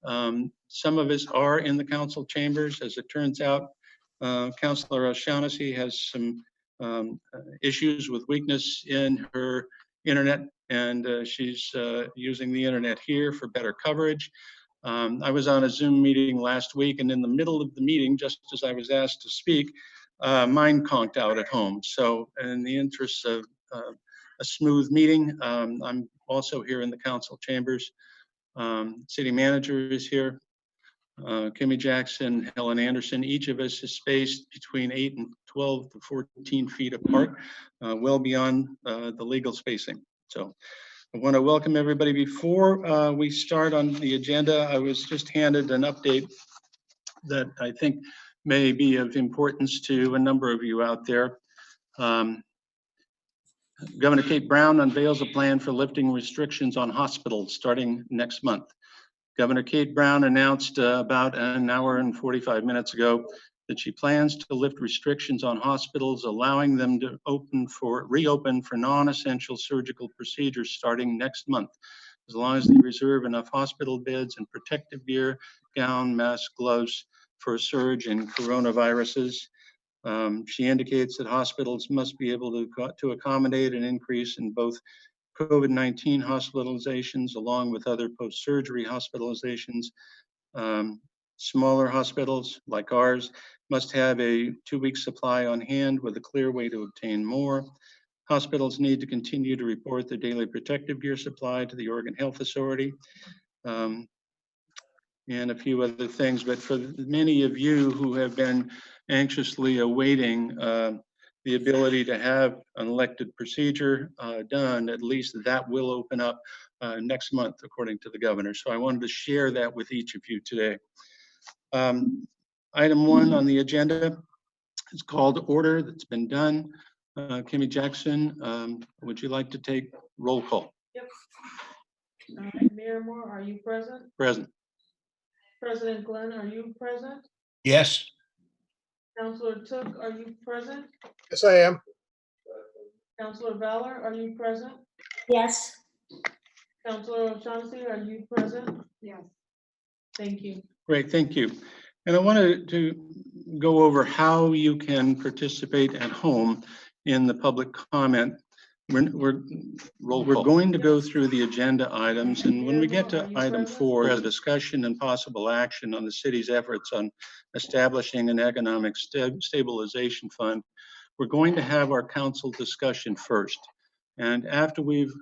Some of us are in the council chambers. As it turns out, Councilor O'Shaughnessy has some issues with weakness in her internet, and she's using the internet here for better coverage. I was on a Zoom meeting last week, and in the middle of the meeting, just as I was asked to speak, mine conked out at home. So in the interest of a smooth meeting, I'm also here in the council chambers. City manager is here. Kimmy Jackson, Helen Anderson, each of us is spaced between 8 and 12 to 14 feet apart, well beyond the legal spacing. So I want to welcome everybody. Before we start on the agenda, I was just handed an update that I think may be of importance to a number of you out there. Governor Kate Brown unveils a plan for lifting restrictions on hospitals starting next month. Governor Kate Brown announced about an hour and 45 minutes ago that she plans to lift restrictions on hospitals, allowing them to reopen for non-essential surgical procedures starting next month, as long as they reserve enough hospital beds and protective gear, gown, mask, gloves for a surge in coronaviruses. She indicates that hospitals must be able to accommodate an increase in both COVID-19 hospitalizations along with other post-surgery hospitalizations. Smaller hospitals like ours must have a 2-week supply on hand with a clear way to obtain more. Hospitals need to continue to report their daily protective gear supply to the Oregon Health Authority, and a few other things. But for many of you who have been anxiously awaiting the ability to have an elected procedure done, at least that will open up next month, according to the governor. So I wanted to share that with each of you today. Item 1 on the agenda is called order. That's been done. Kimmy Jackson, would you like to take roll call? Yep. All right, Mayor Moore, are you present? Present. President Glenn, are you present? Yes. Councilor Took, are you present? Yes, I am. Councilor Valor, are you present? Yes. Councilor O'Shaughnessy, are you present? Yes. Thank you. Great, thank you. And I wanted to go over how you can participate at home in the public comment. We're going to go through the agenda items, and when we get to item 4, the discussion and possible action on the city's efforts on establishing an economic stabilization fund, we're going to have our council discussion first. And after we've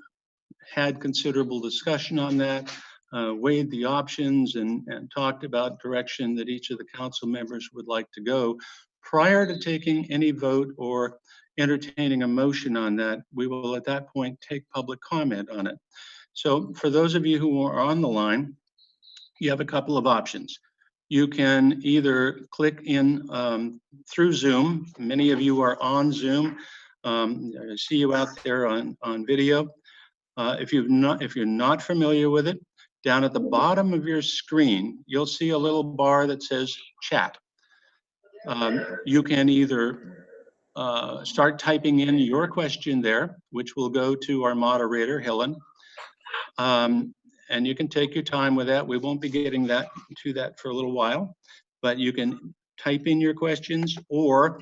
had considerable discussion on that, weighed the options and talked about direction that each of the council members would like to go, prior to taking any vote or entertaining a motion on that, we will at that point take public comment on it. So for those of you who are on the line, you have a couple of options. You can either click in through Zoom. Many of you are on Zoom. I see you out there on video. If you're not familiar with it, down at the bottom of your screen, you'll see a little bar that says chat. You can either start typing in your question there, which will go to our moderator, Helen. And you can take your time with that. We won't be getting to that for a little while, but you can type in your questions, or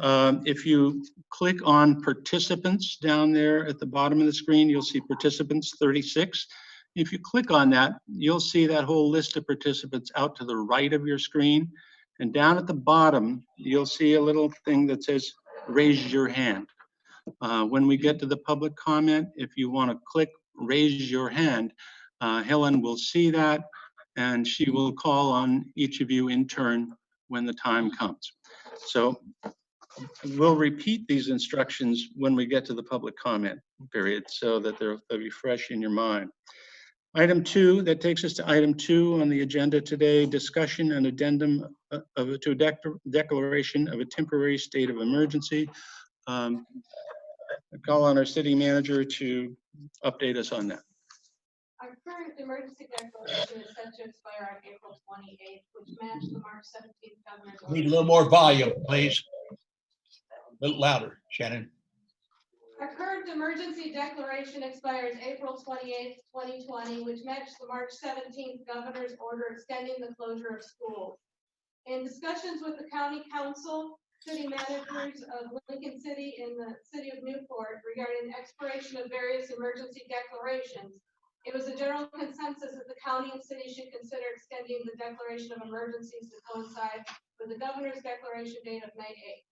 if you click on participants down there at the bottom of the screen, you'll see participants 36. If you click on that, you'll see that whole list of participants out to the right of your screen. And down at the bottom, you'll see a little thing that says, raise your hand. When we get to the public comment, if you want to click raise your hand, Helen will see that, and she will call on each of you in turn when the time comes. So we'll repeat these instructions when we get to the public comment period, so that they'll be fresh in your mind. Item 2, that takes us to item 2 on the agenda today, discussion and addendum to a declaration of a temporary state of emergency. I call on our city manager to update us on that. Our current emergency declaration is set to expire on April 28th, which matched the March 17th governor's order. Need a little more volume, please. A little louder, Shannon. Our current emergency declaration expires April 28th, 2020, which matched the March 17th governor's order extending the closure of schools. In discussions with the county council, city managers of Lincoln City and the city of Newport regarding the expiration of various emergency declarations, it was a general consensus that the county and city should consider extending the declaration of emergencies to coincide with the governor's declaration date of May 8th.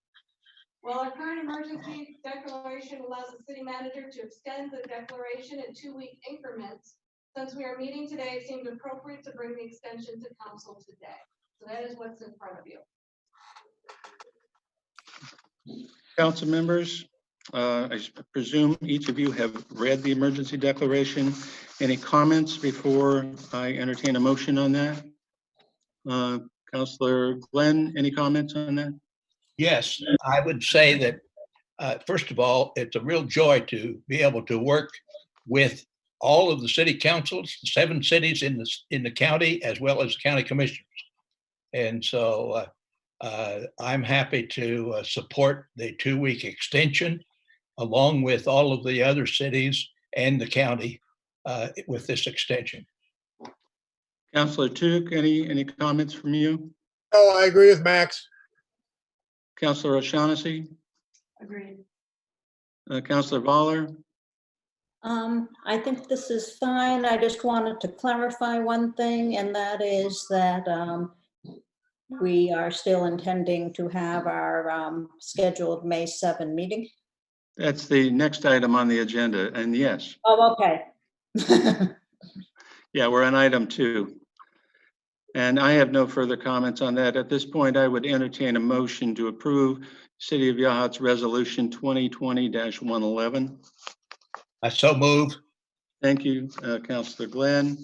While our current emergency declaration allows the city manager to extend the declaration in 2-week increments, since we are meeting today, it seemed appropriate to bring the extension to council today. So that is what's in front of you. Council members, I presume each of you have read the emergency declaration. Any comments before I entertain a motion on that? Councilor Glenn, any comments on that? Yes, I would say that, first of all, it's a real joy to be able to work with all of the city councils, the 7 cities in the county, as well as county commissioners. And so I'm happy to support the 2-week extension along with all of the other cities and the county with this extension. Councilor Tuke, any comments from you? Oh, I agree with Max. Councilor O'Shaughnessy? Agreed. Councilor Voller? I think this is fine. I just wanted to clarify one thing, and that is that we are still intending to have our scheduled May 7 meeting. That's the next item on the agenda, and yes. Oh, okay. Yeah, we're on item 2. And I have no further comments on that. At this point, I would entertain a motion to approve City of Yachats Resolution 2020-111. I so move. Thank you, Councilor Glenn.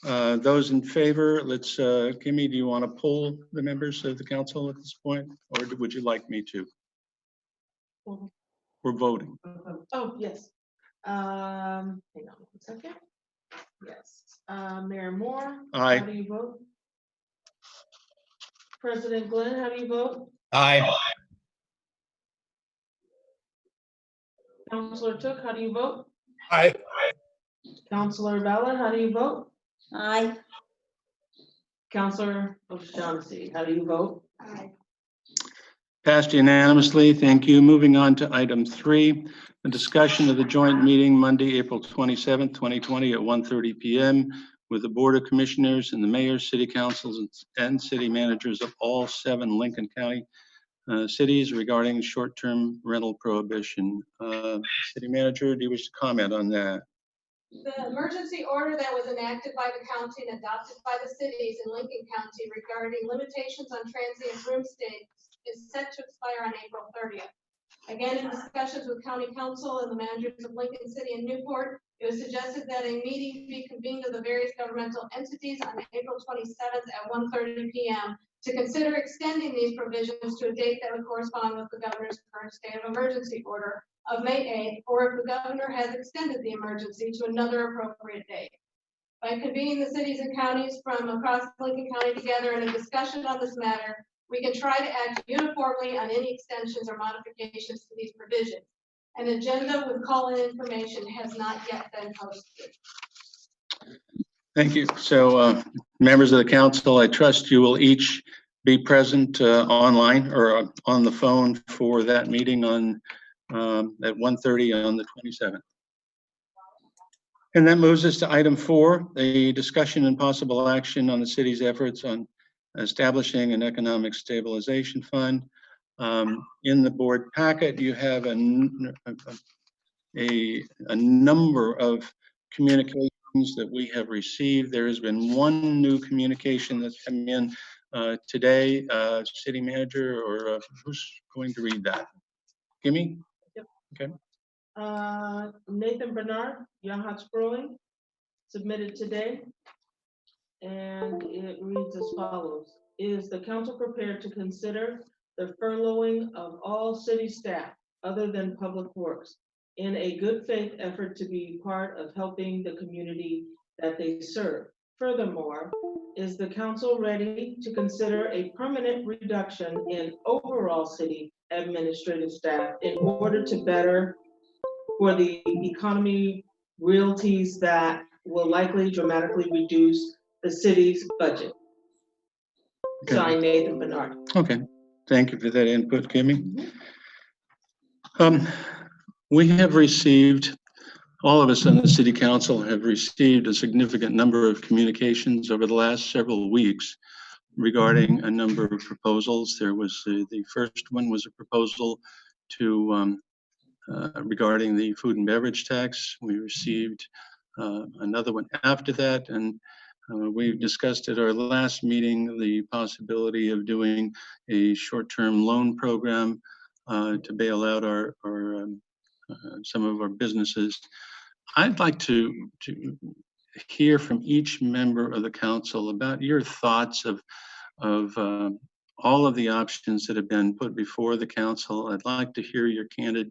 Those in favor, Kimmy, do you want to poll the members of the council at this point? Or would you like me to? We're voting. Oh, yes. Hang on 1 second. Yes. Mayor Moore? Aye. How do you vote? President Glenn, how do you vote? Aye. Councilor Took, how do you vote? Aye. Councilor Ballard, how do you vote? Aye. Councilor O'Shaughnessy, how do you vote? Aye. Passed unanimously. Thank you. Moving on to item 3, the discussion of the joint meeting Monday, April 27th, 2020 at 1:30 p.m. with the Board of Commissioners and the mayors, city councils, and city managers of all 7 Lincoln County cities regarding short-term rental prohibition. City manager, do you wish to comment on that? The emergency order that was enacted by the county and adopted by the cities in Lincoln County regarding limitations on transient room stays is set to expire on April 30th. Again, in discussions with county council and the managers of Lincoln City and Newport, it was suggested that a meeting be convened of the various governmental entities on April 27th at 1:30 p.m. to consider extending these provisions to a date that would correspond with the governor's current state of emergency order of May 8th, or if the governor has extended the emergency to another appropriate date. By convening the cities and counties from across Lincoln County together in a discussion on this matter, we can try to act uniformly on any extensions or modifications to these provisions. An agenda with call-in information has not yet been posted. Thank you. So members of the council, I trust you will each be present online or on the phone for that meeting on at 1:30 on the 27th. And that moves us to item 4, the discussion and possible action on the city's efforts on establishing an economic stabilization fund. In the board packet, you have a number of communications that we have received. There has been one new communication that's come in today. City manager, or who's going to read that? Gimme? Yep. Okay. Nathan Bernard, Yachats Brewing, submitted today. And it reads as follows. Is the council prepared to consider the furloughing of all city staff other than public works in a good faith effort to be part of helping the community that they serve? Furthermore, is the council ready to consider a permanent reduction in overall city administrative staff in order to better for the economy realties that will likely dramatically reduce the city's budget. Okay. Signed, Nathan Bernard. Okay, thank you for that input, Kimmy. We have received, all of us on the city council have received a significant number of communications over the last several weeks regarding a number of proposals. There was, the first one was a proposal to, regarding the food and beverage tax. We received another one after that, and we discussed at our last meeting the possibility of doing a short-term loan program to bail out our some of our businesses. I'd like to hear from each member of the council about your thoughts of all of the options that have been put before the council. I'd like to hear your candid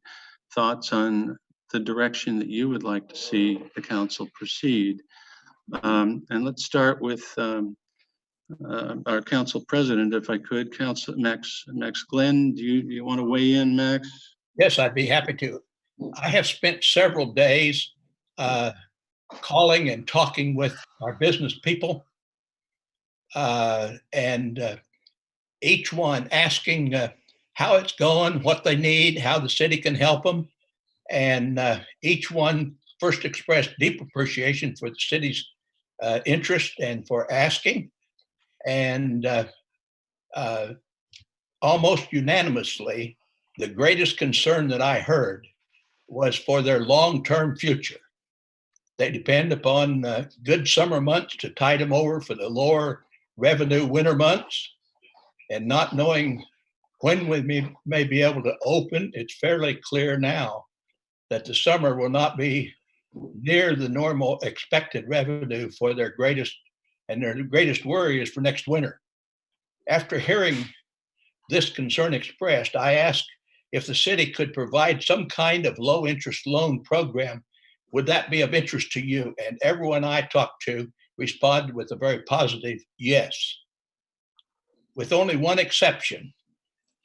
thoughts on the direction that you would like to see the council proceed. And let's start with our council president, if I could, Council Max Glenn. Do you want to weigh in, Max? Yes, I'd be happy to. I have spent several days calling and talking with our business people, and each one asking how it's going, what they need, how the city can help them. And each one first expressed deep appreciation for the city's interest and for asking. And almost unanimously, the greatest concern that I heard was for their long-term future. They depend upon good summer months to tide them over for the lower revenue winter months. And not knowing when we may be able to open, it's fairly clear now that the summer will not be near the normal expected revenue for their greatest, and their greatest worry is for next winter. After hearing this concern expressed, I asked if the city could provide some kind of low interest loan program. Would that be of interest to you? And everyone I talked to responded with a very positive yes, with only one exception.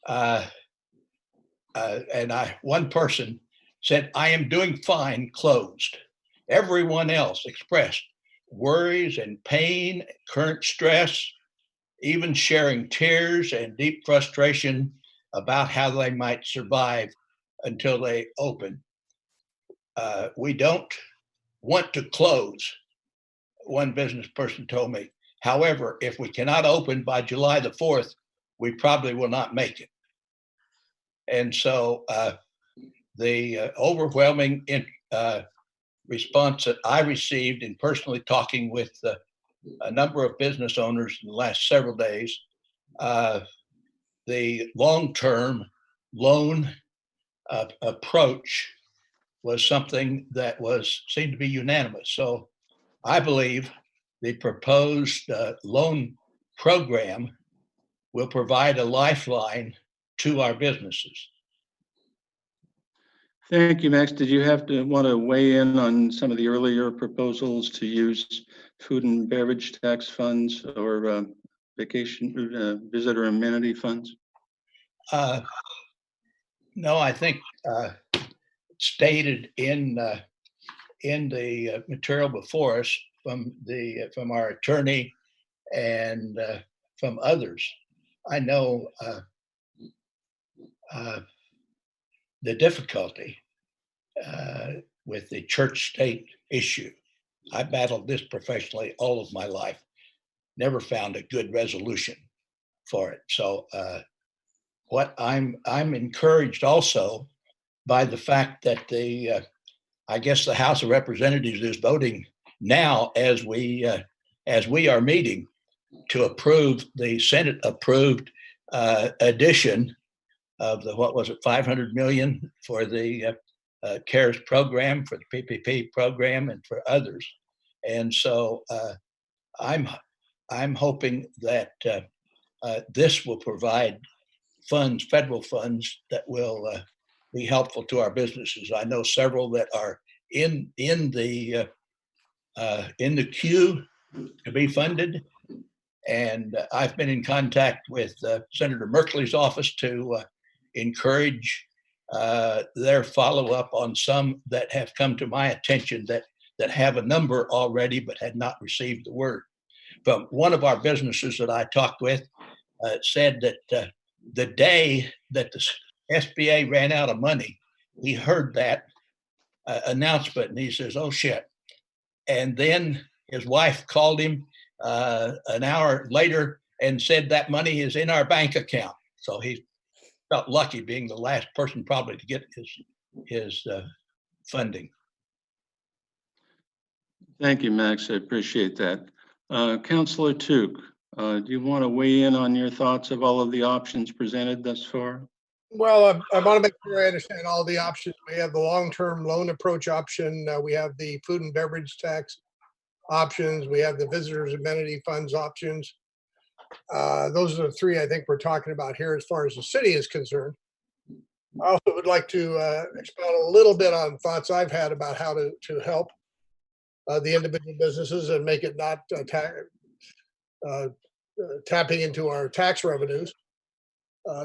One person said, "I am doing fine closed." Everyone else expressed worries and pain, current stress, even sharing tears and deep frustration about how they might survive until they open. We don't want to close, one business person told me. However, if we cannot open by July the 4th, we probably will not make it. And so the overwhelming response that I received in personally talking with a number of business owners in the last several days, the long-term loan approach was something that seemed to be unanimous. So I believe the proposed loan program will provide a lifeline to our businesses. Thank you, Max. Did you want to weigh in on some of the earlier proposals to use food and beverage tax funds or vacation visitor amenity funds? No, I think stated in the material before us from our attorney and from others. I know the difficulty with the church-state issue. I battled this professionally all of my life, never found a good resolution for it. So what I'm encouraged also by the fact that I guess the House of Representatives is voting now as we are meeting to approve the Senate approved addition of the, what was it, 500 million for the CARES program, for the PPP program, and for others. And so I'm hoping that this will provide funds, federal funds, that will be helpful to our businesses. I know several that are in the queue to be funded, and I've been in contact with Senator Merkley's office to encourage their follow-up on some that have come to my attention that have a number already but had not received the word. But one of our businesses that I talked with said that the day that the SBA ran out of money, he heard that announcement and he says, "Oh shit." And then his wife called him an hour later and said that money is in our bank account. So he felt lucky being the last person probably to get his funding. Thank you, Max. I appreciate that. Councillor Tuke, do you want to weigh in on your thoughts of all of the options presented thus far? Well, I want to make sure I understand all the options. We have the long-term loan approach option. We have the food and beverage tax options. We have the visitors amenity funds options. Those are the three I think we're talking about here as far as the city is concerned. I also would like to expound a little bit on thoughts I've had about how to help the individual businesses and make it not tapping into our tax revenues.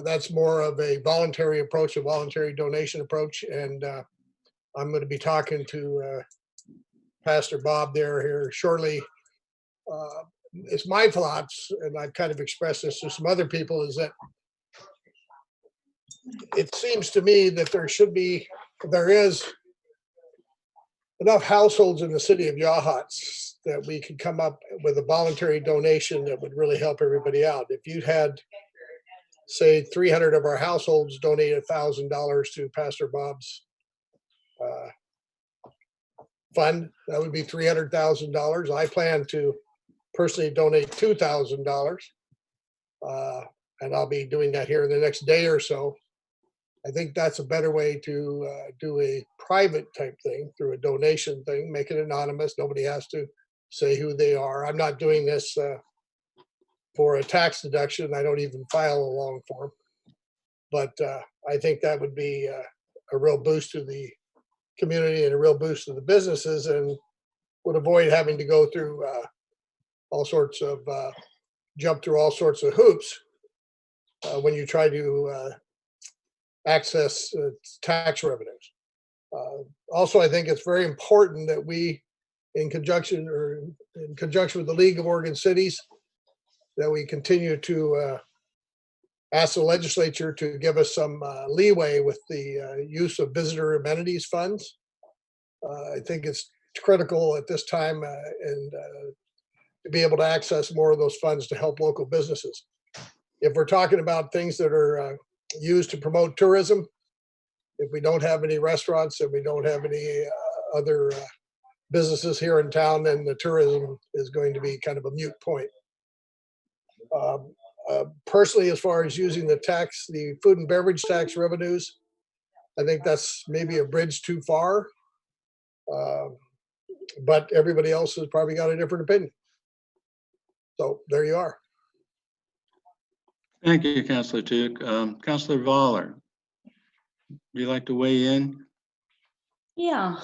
That's more of a voluntary approach, a voluntary donation approach. And I'm going to be talking to Pastor Bob here shortly. It's my thoughts, and I've kind of expressed this to some other people, is that it seems to me that there is enough households in the city of Yachats that we could come up with a voluntary donation that would really help everybody out. If you had, say, 300 of our households donate $1,000 to Pastor Bob's fund, that would be $300,000. I plan to personally donate $2,000, and I'll be doing that here in the next day or so. I think that's a better way to do a private type thing through a donation thing, make it anonymous. Nobody has to say who they are. I'm not doing this for a tax deduction. I don't even file a long form. But I think that would be a real boost to the community and a real boost to the businesses, and would avoid having to go through jump through all sorts of hoops when you try to access tax revenues. Also, I think it's very important that we, in conjunction with the League of Oregon Cities, that we continue to ask the legislature to give us some leeway with the use of visitor amenities funds. I think it's critical at this time and to be able to access more of those funds to help local businesses. If we're talking about things that are used to promote tourism, if we don't have any restaurants and we don't have any other businesses here in town, then the tourism is going to be kind of a moot point. Personally, as far as using the food and beverage tax revenues, I think that's maybe a bridge too far. But everybody else has probably got a different opinion. So there you are. Thank you, Councillor Tuke. Councillor Voller, would you like to weigh in? Yeah,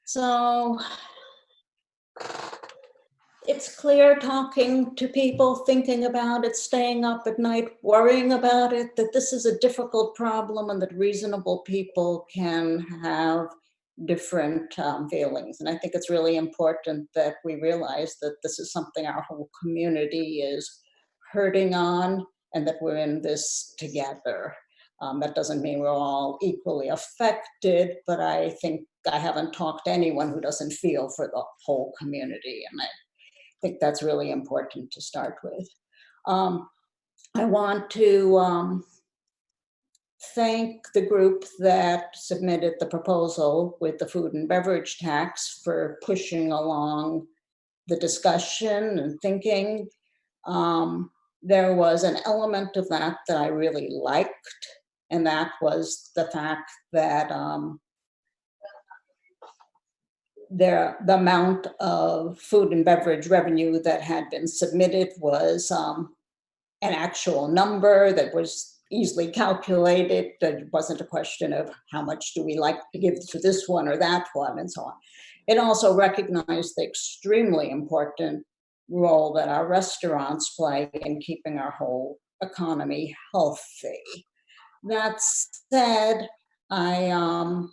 so it's clear, talking to people, thinking about it, staying up at night, worrying about it, that this is a difficult problem and that reasonable people can have different feelings. And I think it's really important that we realize that this is something our whole community is hurting on, and that we're in this together. That doesn't mean we're all equally affected, but I think I haven't talked to anyone who doesn't feel for the whole community, and I think that's really important to start with. I want to thank the group that submitted the proposal with the food and beverage tax for pushing along the discussion and thinking. There was an element of that I really liked, and that was the fact that the amount of food and beverage revenue that had been submitted was an actual number that was easily calculated. That it wasn't a question of how much do we like to give to this one or that one and so on. It also recognized the extremely important role that our restaurants play in keeping our whole economy healthy. That said, I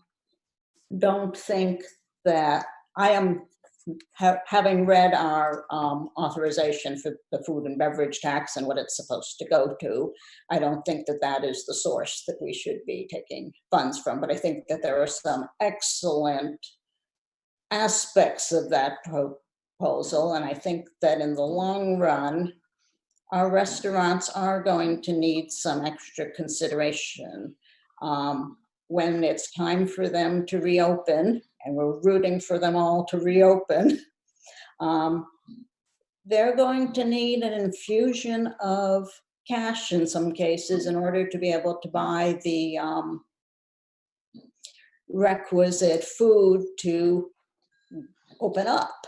don't think that I am, having read our authorization for the food and beverage tax and what it's supposed to go to, I don't think that that is the source that we should be taking funds from. But I think that there are some excellent aspects of that proposal. And I think that in the long run, our restaurants are going to need some extra consideration. When it's time for them to reopen, and we're rooting for them all to reopen, they're going to need an infusion of cash in some cases in order to be able to buy the requisite food to open up,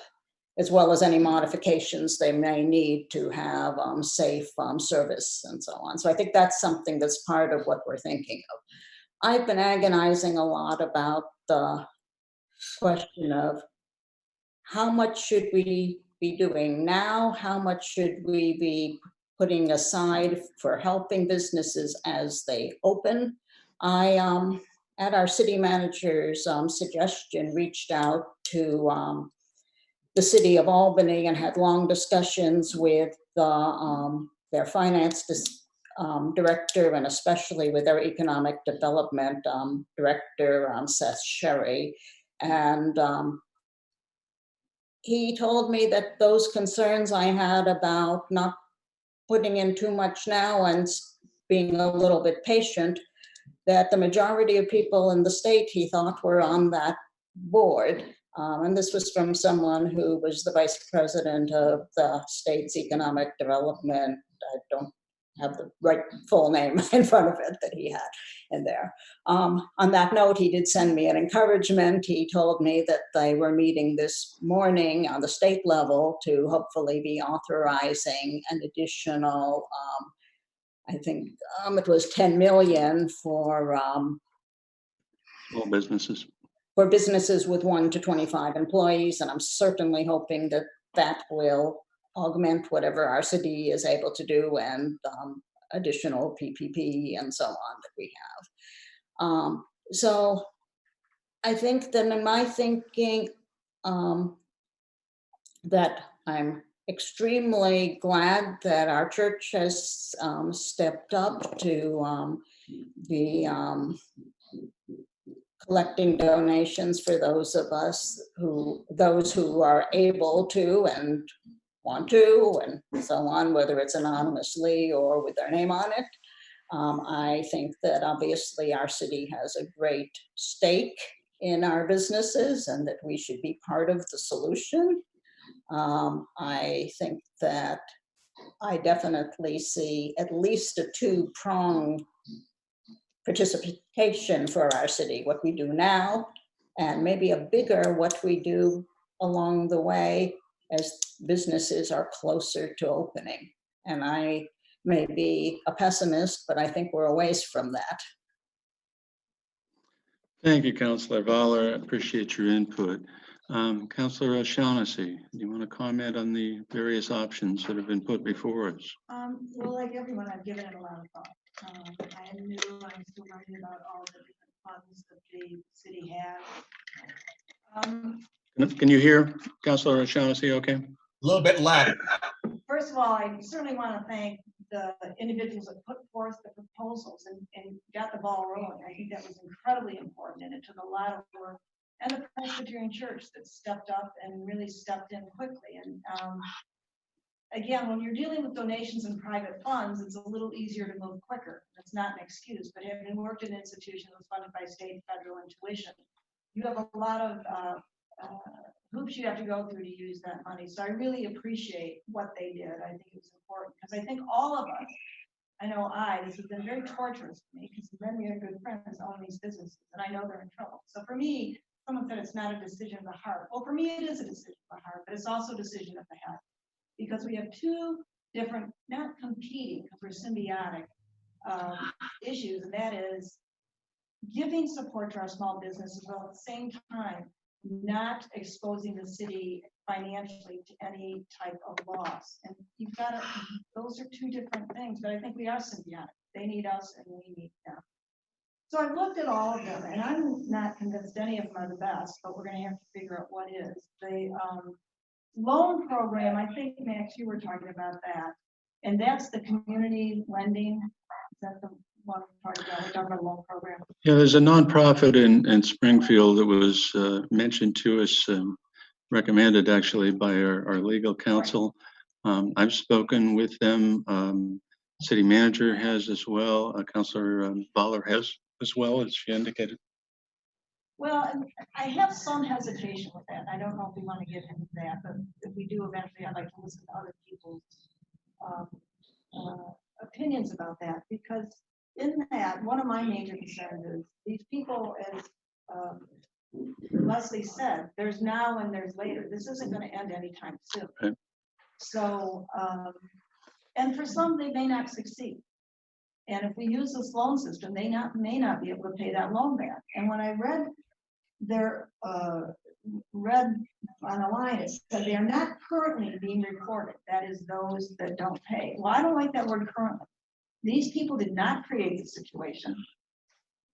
as well as any modifications they may need to have safe service and so on. So I think that's something that's part of what we're thinking of. I've been agonizing a lot about the question of how much should we be doing now? How much should we be putting aside for helping businesses as they open? I, at our city manager's suggestion, reached out to the city of Albany and had long discussions with their finance director, and especially with their economic development director, Seth Sherry. And he told me that those concerns I had about not putting in too much now and being a little bit patient, that the majority of people in the state, he thought, were on that board. And this was from someone who was the vice president of the state's economic development. I don't have the right full name in front of it that he had in there. On that note, he did send me an encouragement. He told me that they were meeting this morning on the state level to hopefully be authorizing an additional, I think it was 10 million for Small businesses. for businesses with 1 to 25 employees. And I'm certainly hoping that that will augment whatever our city is able to do, and additional PPP and so on that we have. So I think that in my thinking, that I'm extremely glad that our church has stepped up to be collecting donations for those of us those who are able to and want to, and so on, whether it's anonymously or with their name on it. I think that obviously our city has a great stake in our businesses and that we should be part of the solution. I think that I definitely see at least a two-pronged participation for our city, what we do now, and maybe a bigger what we do along the way as businesses are closer to opening. And I may be a pessimist, but I think we're a ways from that. Thank you, Councillor Voller. I appreciate your input. Councillor O'Shaughnessy, do you want to comment on the various options that have been put before us? Well, like everyone, I've given it a lot of thought. I knew I'm still learning about all the different funds that the city has. Can you hear Councillor O'Shaughnessy okay? A little bit louder. First of all, I certainly want to thank the individuals that put forth the proposals and got the ball rolling. I think that was incredibly important, and it took a lot of work. And the Presbyterian Church that stepped up and really stepped in quickly. And again, when you're dealing with donations and private funds, it's a little easier to move quicker. That's not an excuse, but having worked in an institution that's funded by state, federal, and tuition, you have a lot of hoops you have to go through to use that money. So I really appreciate what they did. I think it was important because I think all of us, this has been very torturous for me because many of good friends own these businesses and I know they're in trouble. So for me, someone said it's not a decision of the heart. Well, for me, it is a decision of the heart, but it's also a decision of the head because we have two different, not competing because we're symbiotic issues, and that is giving support to our small businesses while at the same time not exposing the city financially to any type of loss. And you've got to, those are two different things, but I think we are symbiotic. They need us and we need them. So I've looked at all of them, and I'm not convinced any of them are the best, but we're gonna have to figure out what is. The loan program, I think, Max, you were talking about that, and that's the community lending. Is that the one we're talking about? We're talking about a loan program. Yeah, there's a nonprofit in Springfield that was mentioned to us, recommended actually by our legal counsel. I've spoken with them. City manager has as well. Councilor Baller has as well, as she indicated. Well, and I have some hesitation with that. I don't know if we want to get into that, but if we do eventually, I'd like to listen to other people's opinions about that, because in that, one of my major concerns is these people, as Leslie said, there's now and there's later. This isn't going to end anytime soon. Okay. So, and for some, they may not succeed. And if we use this loan system, they may not be able to pay that loan back. And when I read their read on the line, it said they are not currently being reported. That is those that don't pay. Well, I don't like that word currently. These people did not create the situation.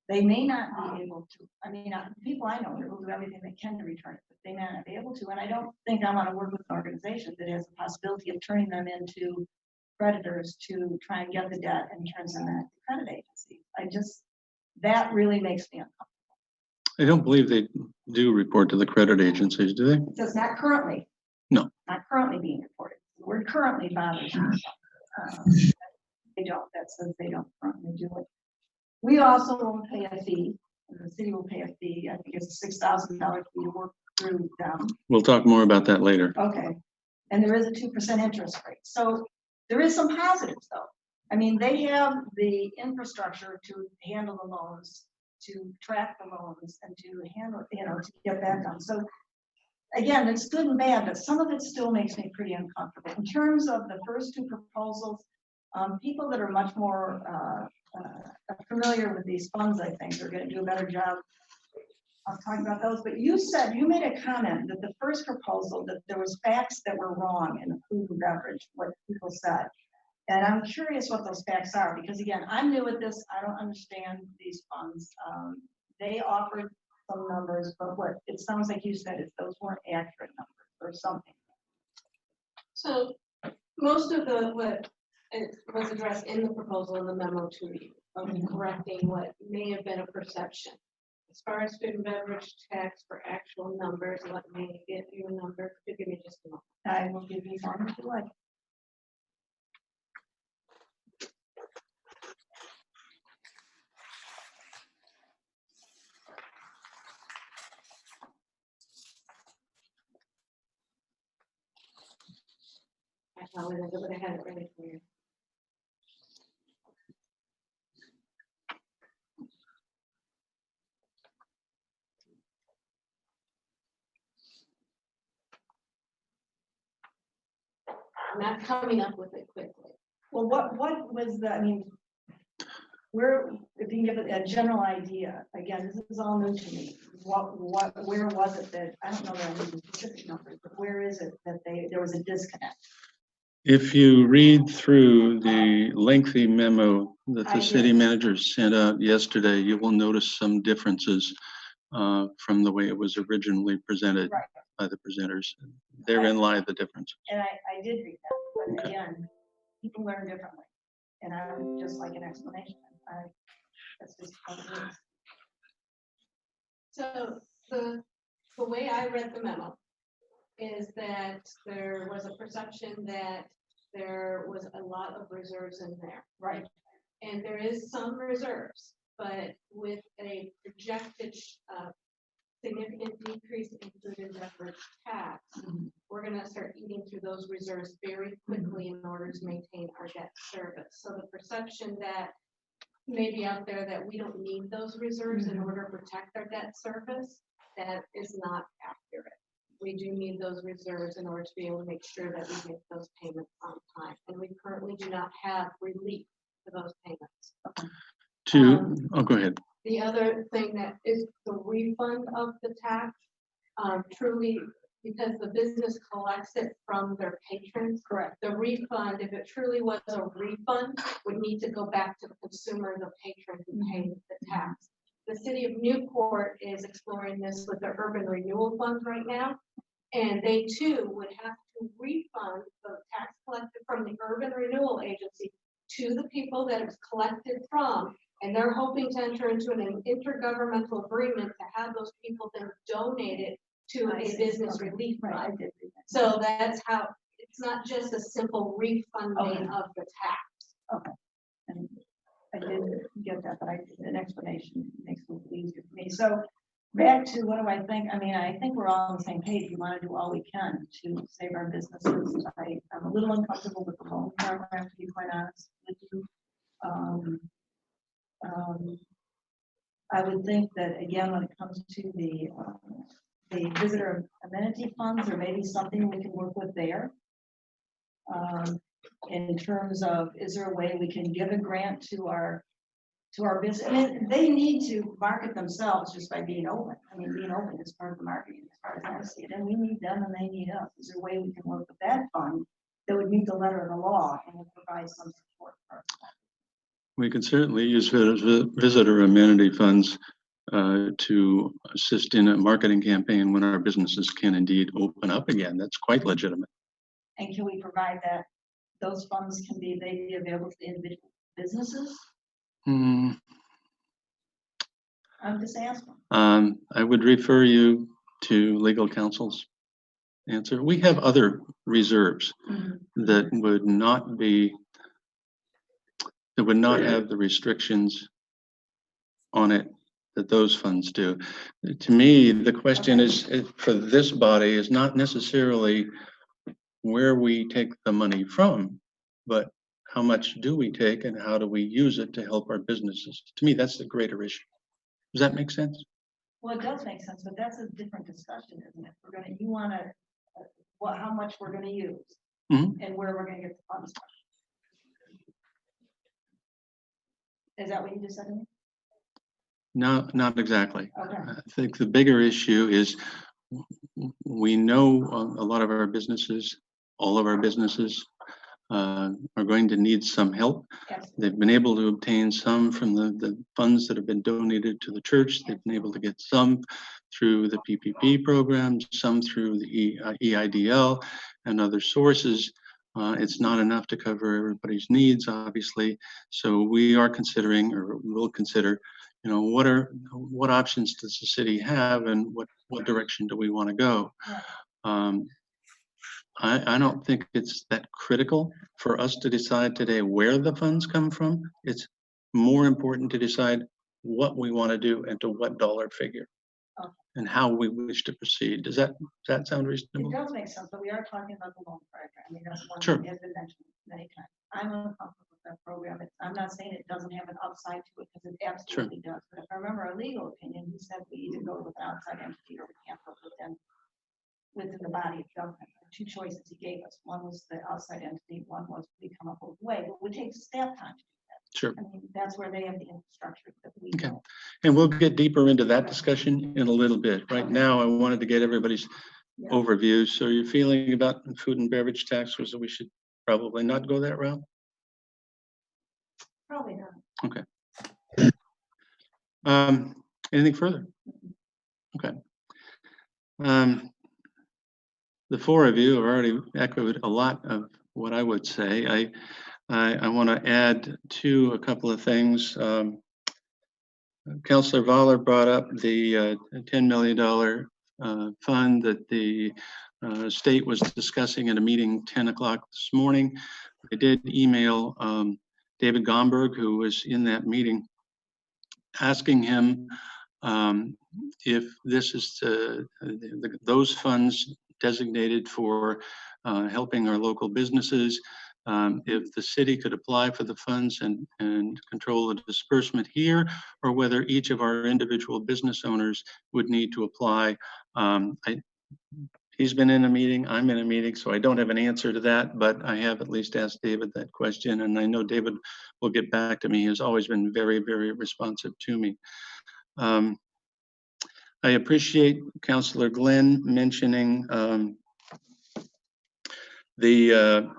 They may not be able to. I mean, people I know will do everything they can to return it, but they may not be able to. And I don't think I want to work with an organization that has the possibility of turning them into creditors to try and get the debt and turns them into credit agencies. That really makes me uncomfortable. I don't believe they do report to the credit agencies, do they? It says not currently. No. Not currently being reported. The word currently bothers me. They don't. That says they don't currently do it. We also will pay a fee. The city will pay a fee. I think it's a $6,000 fee to work through them. We'll talk more about that later. Okay. And there is a 2% interest rate. So there is some positives though. I mean, they have the infrastructure to handle the loans, to track the loans, and to handle, to get that done. So again, it's good and bad, but some of it still makes me pretty uncomfortable. In terms of the first two proposals, people that are much more familiar with these funds, I think, are going to do a better job of talking about those. But you made a comment that the first proposal, that there was facts that were wrong in the food and beverage, what people said. And I'm curious what those facts are, because again, I'm new at this. I don't understand these funds. They offered some numbers, but what it sounds like you said is those weren't accurate numbers or something. So most of what it was addressed in the proposal in the memo to you, of correcting what may have been a perception. As far as food and beverage tax for actual numbers, let me get you a number. Give me just a moment. I will give you one if you like. I probably would have had it ready for you. I'm not coming up with it quickly. Well, what was the, I mean, where, if you can give a general idea, again, this is all new to me. Where was it that, I don't know that I need the specific numbers, but where is it that there was a disconnect? If you read through the lengthy memo that I the city did. manager sent out yesterday, you will notice some differences from the way it was originally presented Right. by the presenters. Therein lie the differences. And I did read that, but again, people learn differently. And I would just like an explanation. That's just what it is. So the way I read the memo is that there was a perception that there was a lot of reserves in there. Right. And there is some reserves, but with a projected significant decrease in food and beverage tax, we're going to start eating through those reserves very quickly in order to maintain our debt service. So the perception that may be out there that we don't need those reserves in order to protect our debt service, that is not accurate. We do need those reserves in order to be able to make sure that we make those payments on time. And we currently do not have relief for those payments. Go ahead. The other thing that is the refund of the tax, truly because the business collects it from their patrons. Correct. The refund, if it truly was a refund, would need to go back to the consumer, the patron who paid the tax. The city of Newport is exploring this with the urban renewal fund right now. And they too would have to refund the tax collected from the urban renewal agency to the people that it's collected from. And they're hoping to enter into an intergovernmental agreement to have those people then donate it to I a see. business Okay. relief Right, I fund. did read that. So that's how, it's not just a simple refunding Okay. of the tax. And I didn't get that, but an explanation makes it a little easier for me. So back to what do I think? I mean, I think we're all on the same page. We want to do all we can to save our businesses. I'm a little uncomfortable with the loan program, to be quite honest with you. I would think that, again, when it comes to the visitor amenity funds, there may be something we can work with there. In terms of, is there a way we can give a grant to our business? I mean, they need to market themselves just by being open. I mean, being open is part of the marketing as far as I see it, and we need them and they need us. Is there a way we can work with that fund that would meet the letter of the law and would provide some support for us? We can certainly use visitor amenity funds to assist in a marketing campaign when our businesses can indeed open up again. That's quite legitimate. And can we provide that those funds can be available to the individual businesses? Hmm. I'm just asking. I would refer you to legal counsel's answer. We have other reserves that would not have the restrictions on it that those funds do. To me, the question is for this body is not necessarily where we take the money from, but how much do we take and how do we use it to help our businesses? To me, that's the greater issue. Does that make sense? Well, it does make sense, but that's a different discussion, isn't it? You want to, how much we're going to use and where we're going to get the funds from. Is that what you just said to me? No, not exactly. Okay. I think the bigger issue is we know a lot of our businesses, all of our businesses are going to need some help. Absolutely. They've been able to obtain some from the funds that have been donated to the church. They've been able to get some through the PPP program, some through the EIDL and other sources. It's not enough to cover everybody's needs, obviously. So we are considering, or will consider, what options does the city have and what direction do we want to go? I don't think it's that critical for us to decide today where the funds come from. It's more important to decide what we want to do and to what dollar figure and how we wish to proceed. Does that sound reasonable? It does make sense, but we are talking about the loan program. I mean, that's one Sure. that has been mentioned many times. I'm uncomfortable with that program. I'm not saying it doesn't have an upside to it because it absolutely does. But if I remember our legal opinion, he said we either go with an outside entity or we can't go within the body of government. Two choices he gave us. One was the outside entity, one was we come up with a way, but we take staff time to do that. Sure. I mean, that's where they have the infrastructure that we Okay. don't. And we'll get deeper into that discussion in a little bit. Right now, I wanted to get everybody's overview. So your feeling about food and beverage tax was that we should probably not go that route? Probably not. Okay. Anything further? Okay. The four of you have already echoed a lot of what I would say. I want to add to a couple of things. Councillor Voller brought up the $10 million fund that the state was discussing at a meeting 10 o'clock this morning. I did email David Gomberg, who was in that meeting, asking him if this is those funds designated for helping our local businesses, if the city could apply for the funds and control the disbursement here, or whether each of our individual business owners would need to apply. He's been in a meeting, I'm in a meeting, so I don't have an answer to that, but I have at least asked David that question, and I know David will get back to me. He has always been very, very responsive to me. I appreciate Councilor Glenn mentioning the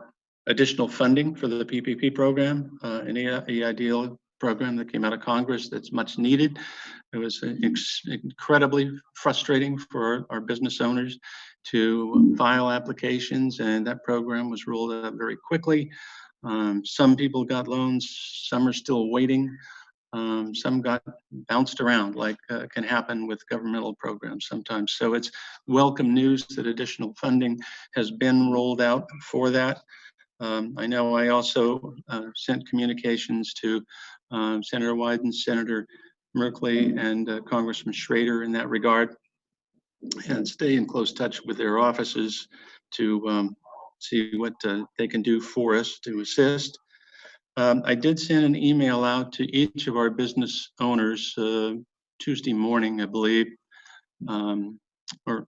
additional funding for the PPP program, an EIDL program that came out of Congress that's much needed. It was incredibly frustrating for our business owners to file applications, and that program was rolled out very quickly. Some people got loans, some are still waiting. Some got bounced around, like can happen with governmental programs sometimes. So it's welcome news that additional funding has been rolled out for that. I know I also sent communications to Senator Wyden, Senator Merkley, and Congressman Schrader in that regard, and stay in close touch with their offices to see what they can do for us to assist. I did send an email out to each of our business owners Tuesday morning, I believe, or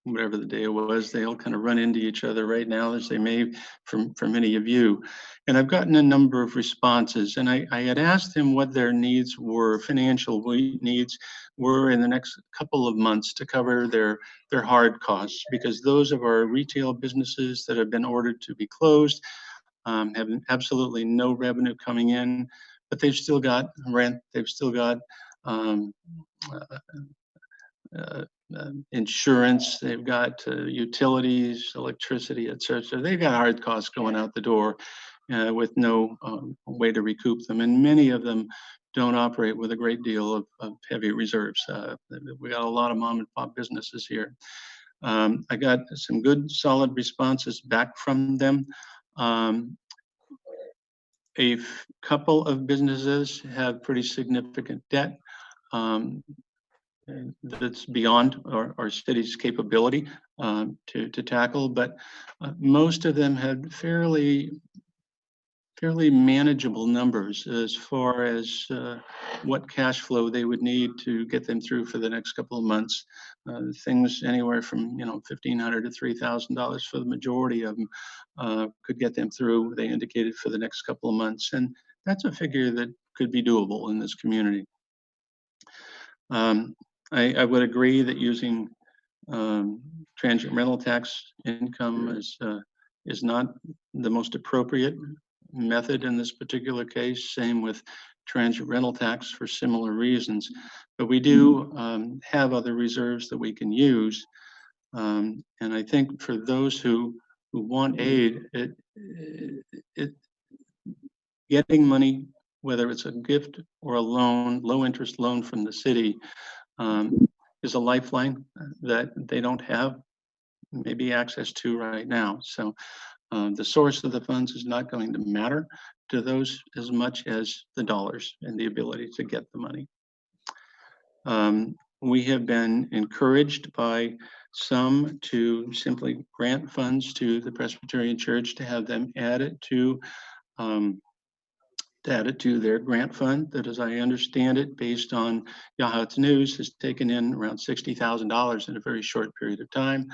whatever the day it was. They all kind of run into each other right now, as they may for many of you. And I've gotten a number of responses, and I had asked them what their needs were, financial needs were in the next couple of months to cover their hard costs, because those of our retail businesses that have been ordered to be closed have absolutely no revenue coming in, but they've still got rent, they've still got insurance, they've got utilities, electricity, etc. They've got hard costs going out the door with no way to recoup them. And many of them don't operate with a great deal of heavy reserves. We got a lot of mom and pop businesses here. I got some good solid responses back from them. A couple of businesses have pretty significant debt that's beyond our city's capability to tackle, but most of them had fairly manageable numbers as far as what cash flow they would need to get them through for the next couple of months. Things anywhere from $1,500 to $3,000 for the majority of them could get them through, they indicated, for the next couple of months. And that's a figure that could be doable in this community. I would agree that using transient rental tax income is not the most appropriate method in this particular case. Same with transient rental tax for similar reasons. But we do have other reserves that we can use. And I think for those who want aid, getting money, whether it's a gift or a loan, low interest loan from the city, is a lifeline that they don't have maybe access to right now. So the source of the funds is not going to matter to those as much as the dollars and the ability to get the money. We have been encouraged by some to simply grant funds to the Presbyterian Church to have them added to their grant fund that, as I understand it, based on Yachats News, has taken in around $60,000 in a very short period of time.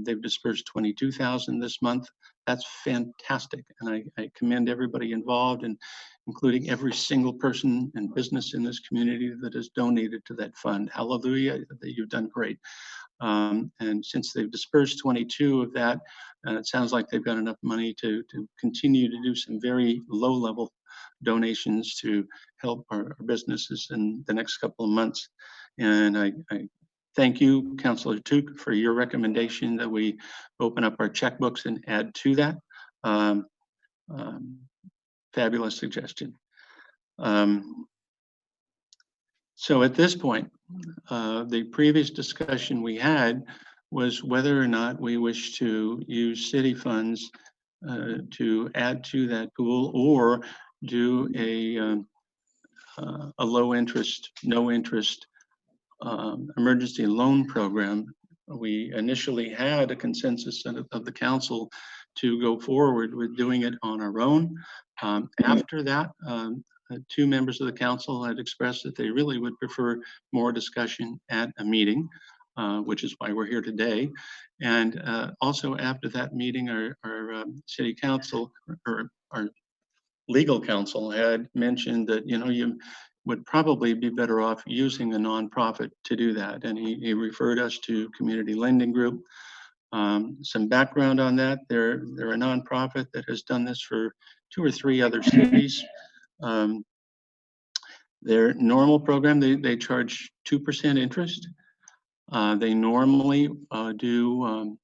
They've dispersed $22,000 this month. That's fantastic, and I commend everybody involved, and including every single person and business in this community that has donated to that fund. Hallelujah, that you've done great. And since they've dispersed 22 of that, it sounds like they've got enough money to continue to do some very low-level donations to help our businesses in the next couple of months. And I thank you, Councilor Tuke, for your recommendation that we open up our checkbooks and add to that. Fabulous suggestion. So at this point, the previous discussion we had was whether or not we wish to use city funds to add to that pool, or do a low interest, no interest emergency loan program. We initially had a consensus of the council to go forward with doing it on our own. After that, two members of the council had expressed that they really would prefer more discussion at a meeting, which is why we're here today. And also after that meeting, our city council, or our legal counsel, had mentioned that, would probably be better off using a nonprofit to do that. And he referred us to Community Lending Group. Some background on that, they're a nonprofit that has done this for 2 or 3 other cities. Their normal program, they charge 2% interest. They normally do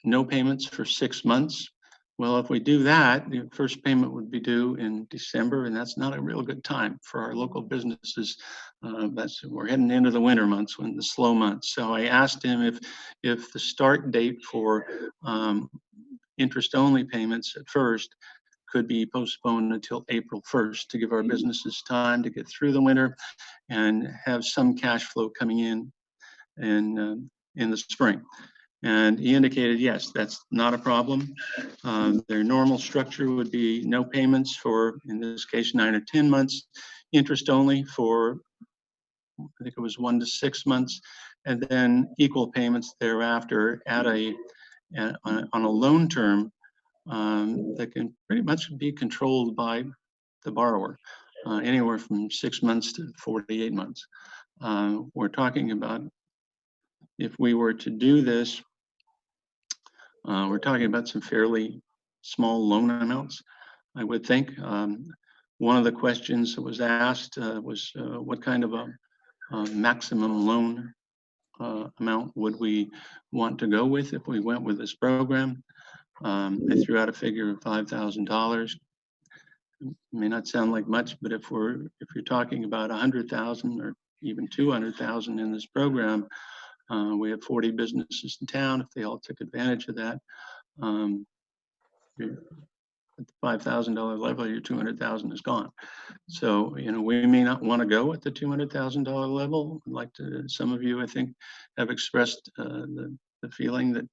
no payments for 6 months. Well, if we do that, the first payment would be due in December, and that's not a real good time for our local businesses. We're heading into the winter months, when the slow months. So I asked him if the start date for interest-only payments at first could be postponed until April 1st to give our businesses time to get through the winter and have some cash flow coming in the spring. And he indicated, yes, that's not a problem. Their normal structure would be no payments for, in this case, 9 or 10 months, interest only for, I think it was 1 to 6 months, and then equal payments thereafter on a loan term that can pretty much be controlled by the borrower, anywhere from 6 months to 48 months. We're talking about, if we were to do this, we're talking about some fairly small loan amounts, I would think. One of the questions that was asked was what kind of a maximum loan amount would we want to go with if we went with this program. I threw out a figure of $5,000. May not sound like much, but if you're talking about 100,000 or even 200,000 in this program, we have 40 businesses in town. If they all took advantage of that, at the $5,000 level, your 200,000 is gone. So, we may not want to go at the $200,000 level. Some of you, I think, have expressed the feeling that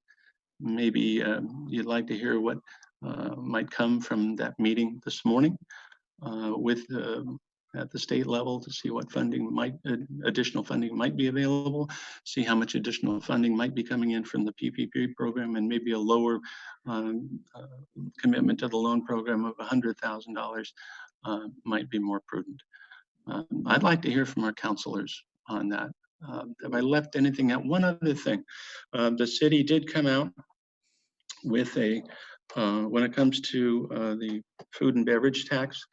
maybe you'd like to hear what might come from that meeting this morning at the state level, to see what additional funding might be available, see how much additional funding might be coming in from the PPP program, and maybe a lower commitment to the loan program of $100,000 might be more prudent. I'd like to hear from our counselors on that. Have I left anything out? One other thing, the city did come out with when it comes to the food and beverage tax,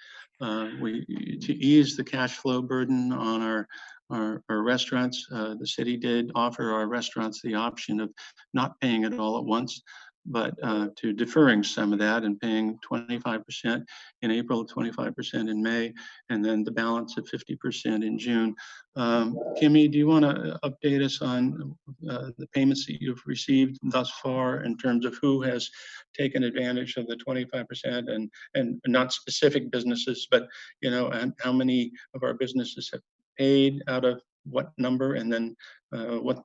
to ease the cash flow burden on our restaurants, the city did offer our restaurants the option of not paying it all at once, but to deferring some of that and paying 25% in April, 25% in May, and then the balance of 50% in June. Kimmy, do you want to update us on the payments that you've received thus far in terms of who has taken advantage of the 25% and not specific businesses, but and how many of our businesses have paid out of what number, and then what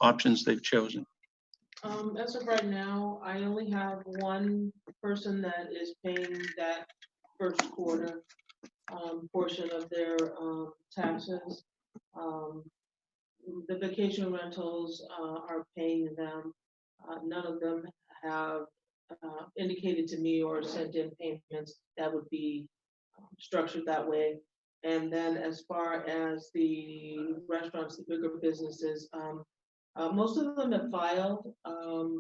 options they've chosen? As of right now, I only have one person that is paying that first quarter portion of their taxes. The vacation rentals are paying them. None of them have indicated to me or sent in payments that would be structured that way. And then as far as the restaurants, the bigger businesses, most of them have filed.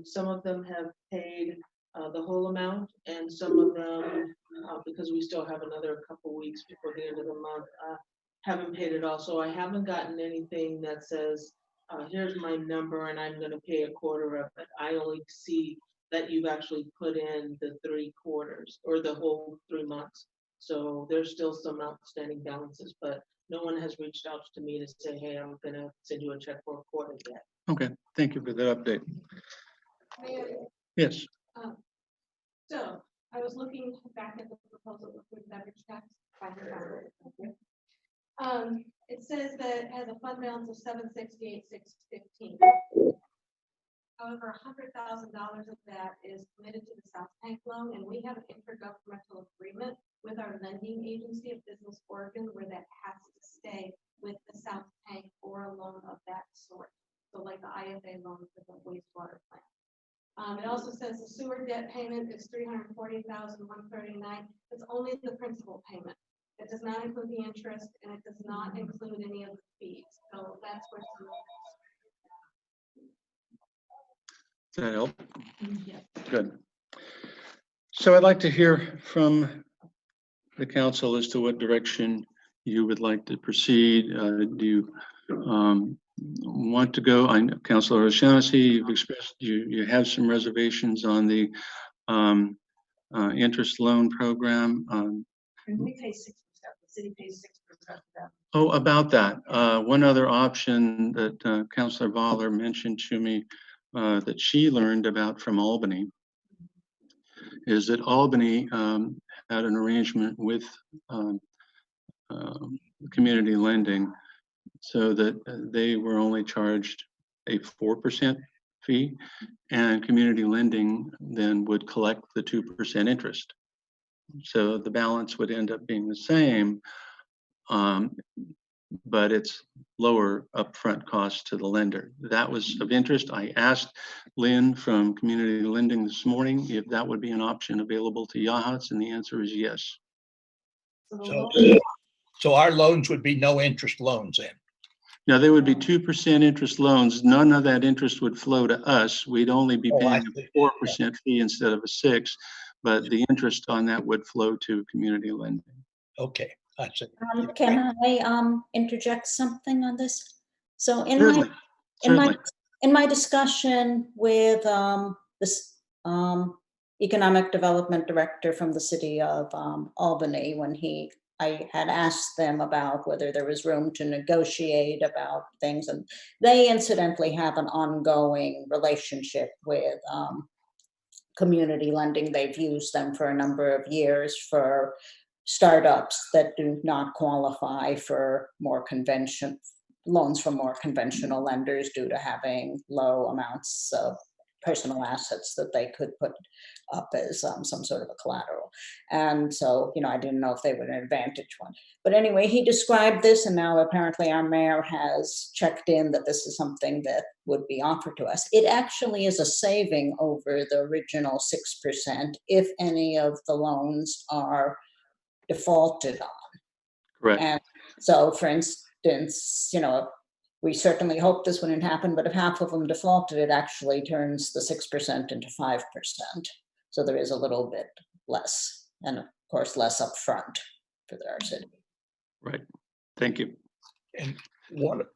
Some of them have paid the whole amount, and some of them, because we still have another couple weeks before the end of the month, haven't paid it all. So I haven't gotten anything that says, here's my number and I'm going to pay a quarter of it. I only see that you've actually put in the 3 quarters or the whole 3 months. So there's still some outstanding balances, but no one has reached out to me to say, hey, I'm going to send you a check for a quarter yet. Okay, thank you for that update. Yes. So I was looking back at the proposal of food and beverage tax. It says that it has a fund balance of $768,615. However, $100,000 of that is committed to the South Tank loan, and we have an intergovernmental agreement with our lending agency of Business Oregon where that has to stay with the South Tank or a loan of that sort. So like the IFA loan for the wastewater plant. It also says the sewer debt payment is $340,139. It's only the principal payment. It does not include the interest, and it does not include any of the fees. So that's where some Does that help? Yes. Good. So I'd like to hear from the council as to what direction you would like to proceed. Do you want to go? I know Councilor O'Shaughnessy, you've expressed you have some reservations on the interest loan program. And we pay 6%, the city pays 6% of that. Oh, about that, one other option that Councilor Voller mentioned to me that she learned about from Albany is that Albany had an arrangement with community lending so that they were only charged a 4% fee, and community lending then would collect the 2% interest. So the balance would end up being the same, but it's lower upfront cost to the lender. That was of interest. I asked Lynn from Community Lending this morning if that would be an option available to Yachats, and the answer is yes. So the So, loan- so our loans would be no interest loans then. Now, they would be 2% interest loans. None of that interest would flow to us. We'd only be Oh, I paying a see. 4% fee instead of a 6, but the interest on that would flow to community lending. Okay, I see. Can I interject something on this? So Certainly, in my certainly. in my discussion with this economic development director from the city of Albany, when I had asked them about whether there was room to negotiate about things, and they incidentally have an ongoing relationship with community lending. They've used them for a number of years for startups that do not qualify for loans from more conventional lenders due to having low amounts of personal assets that they could put up as some sort of a collateral. And so, I didn't know if they were an advantage one. But anyway, he described this, and now apparently our mayor has checked in that this is something that would be offered to us. It actually is a saving over the original 6% if any of the loans are defaulted on. Correct. And so, for instance, we certainly hope this wouldn't happen, but if half of them defaulted, it actually turns the 6% into 5%. So there is a little bit less, and of course, less upfront for our city. Right. Thank you. And one of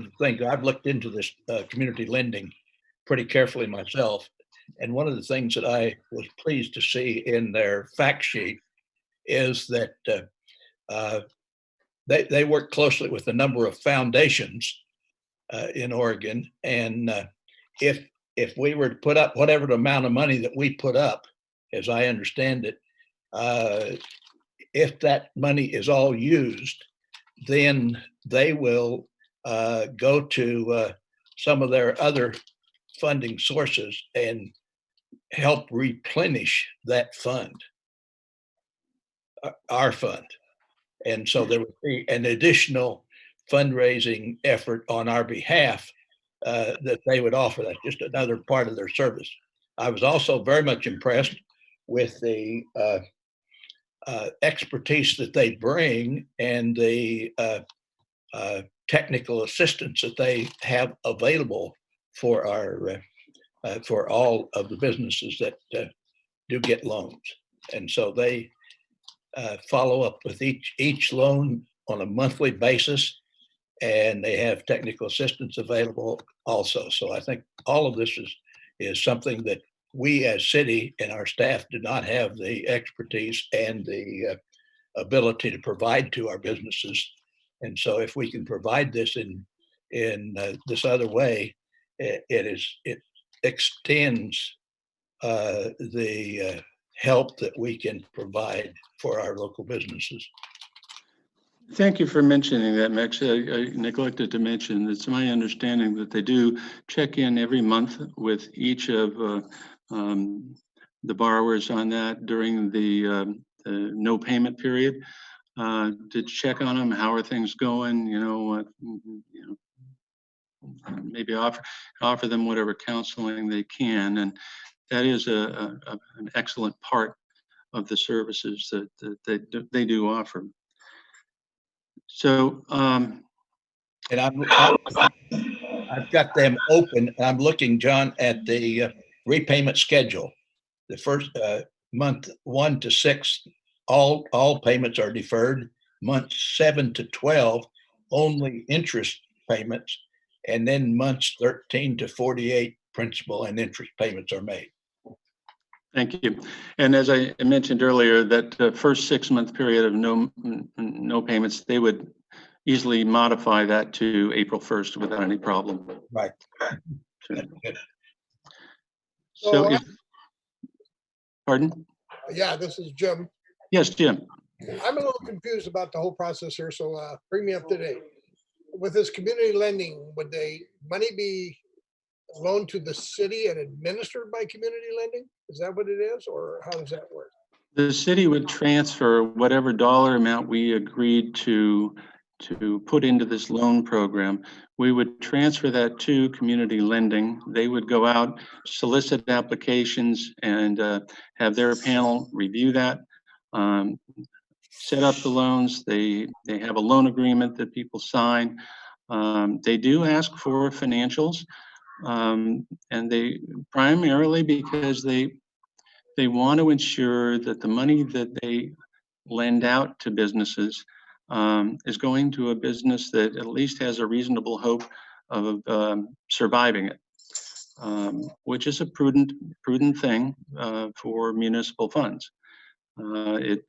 the things, I've looked into this community lending pretty carefully myself. And one of the things that I was pleased to see in their fact sheet is that they work closely with a number of foundations in Oregon. And if we were to put up whatever the amount of money that we put up, as I understand it, if that money is all used, then they will go to some of their other funding sources and help replenish that fund, our fund. And so there would be an additional fundraising effort on our behalf that they would offer. That's just another part of their service. I was also very much impressed with the expertise that they bring and the technical assistance that they have available for for all of the businesses that do get loans. And so they follow up with each loan on a monthly basis, and they have technical assistance available also. So I think all of this is something that we as city and our staff do not have the expertise and the ability to provide to our businesses. And so if we can provide this in this other way, it extends the help that we can provide for our local businesses. Thank you for mentioning that, Max. I neglected to mention, it's my understanding that they do check in every month with each of the borrowers on that during the no payment period to check on them. How are things going? Maybe offer them whatever counseling they can. And that is an excellent part of the services that they do offer. So, And I've got them open. I'm looking, John, at the repayment schedule. The first month 1 to 6, all payments are deferred. Months 7 to 12, only interest payments, and then months 13 to 48, principal and interest payments are made. thank you. And as I mentioned earlier, that first 6-month period of no payments, they would easily modify that to April 1st without any problem. Right. So, So, pardon? yeah, this is Jim. Yes, Jim. I'm a little confused about the whole process here, so bring me up to date. With this community lending, would money be loaned to the city and administered by community lending? Is that what it is, or how does that work? The city would transfer whatever dollar amount we agreed to put into this loan program. We would transfer that to community lending. They would go out, solicit applications, and have their panel review that, set up the loans. They have a loan agreement that people sign. They do ask for financials, and they primarily because they want to ensure that the money that they lend out to businesses is going to a business that at least has a reasonable hope of surviving it, which is a prudent thing for municipal funds. It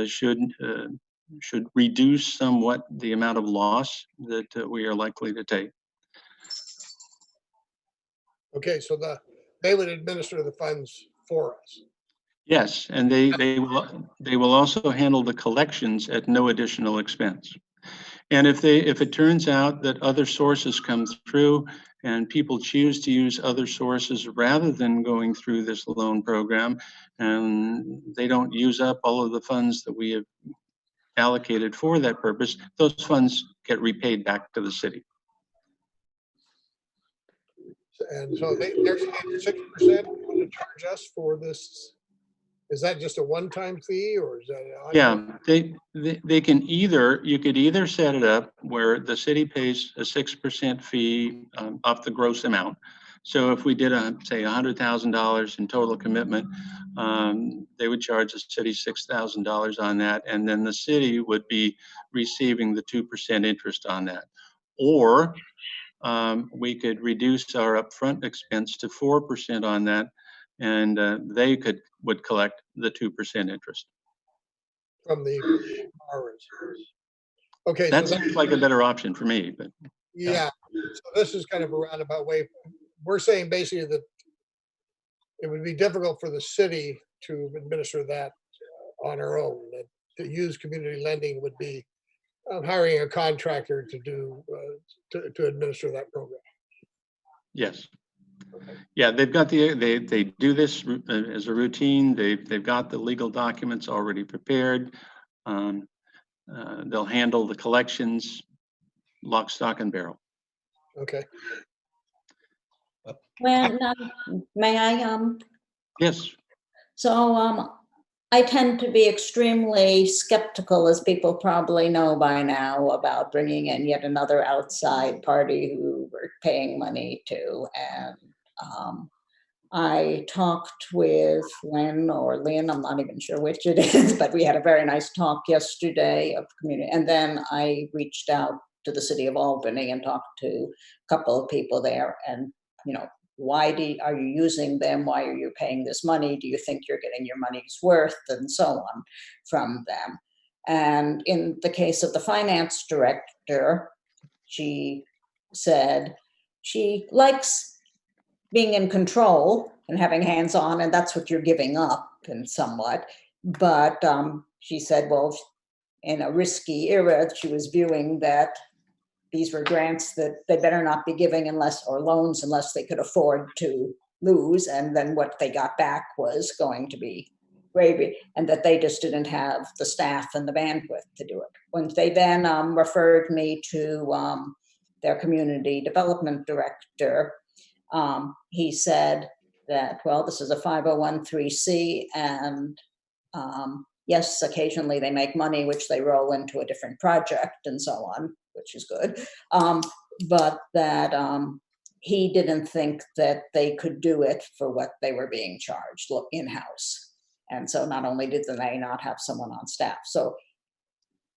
should reduce somewhat the amount of loss that we are likely to take. Okay, so they would administer the funds for us. Yes, and they will also handle the collections at no additional expense. And if it turns out that other sources come through and people choose to use other sources rather than going through this loan program, and they don't use up all of the funds that we have allocated for that purpose, those funds get repaid back to the city. And so they're saying 6% want to charge us for this. Is that just a one-time fee, or is that? Yeah, they can you could either set it up where the city pays a 6% fee off the gross amount. So if we did say $100,000 in total commitment, they would charge the city $6,000 on that, and then the city would be receiving the 2% interest on that. Or we could reduce our upfront expense to 4% on that, and they would collect the 2% interest. From the borrowers. Okay, That so seems like a better option for me, but yeah, so this is kind of a roundabout way. We're saying basically that it would be difficult for the city to administer that on our own. That to use community lending would be hiring a contractor to do to administer that program. yes. Yeah, they've got they do this as a routine. They've got the legal documents already prepared. They'll handle the collections, lock, stock, and barrel. Okay. When, may I, Yes. so I tend to be extremely skeptical, as people probably know by now, about bringing in yet another outside party who we're paying money to. And I talked with Lynn or Lynn, I'm not even sure which it is, but we had a very nice talk yesterday of community. And then I reached out to the city of Albany and talked to a couple of people there. And, you know, why are you using them? Why are you paying this money? Do you think you're getting your money's worth? And so on from them. And in the case of the finance director, she said she likes being in control and having hands-on, and that's what you're giving up and somewhat. But she said, well, in a risky era, she was viewing that these were grants that they better not be giving or loans unless they could afford to lose. And then what they got back was going to be gravy, and that they just didn't have the staff and the bandwidth to do it. When they then referred me to their community development director, he said that, well, this is a 501(c), and Yes, occasionally they make money, which they roll into a different project and so on, which is good. But that he didn't think that they could do it for what they were being charged in-house. And so not only did they not have someone on staff, so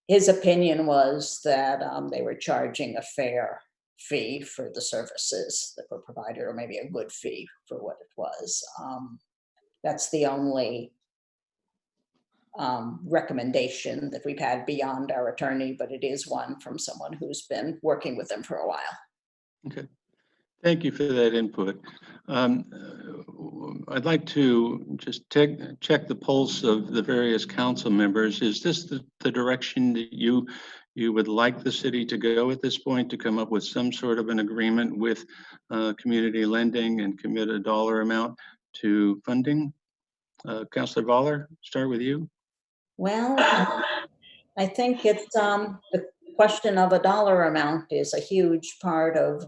his opinion was that they were charging a fair fee for the services that were provided, or maybe a good fee for what it was. That's the only recommendation that we've had beyond our attorney, but it is one from someone who's been working with them for a while. Okay, thank you for that input. I'd like to just check the pulse of the various council members. Is this the direction that you would like the city to go at this point, to come up with some sort of an agreement with community lending and commit a dollar amount to funding? Councilor Voller, start with you. Well, I think it's the question of a dollar amount is a huge part of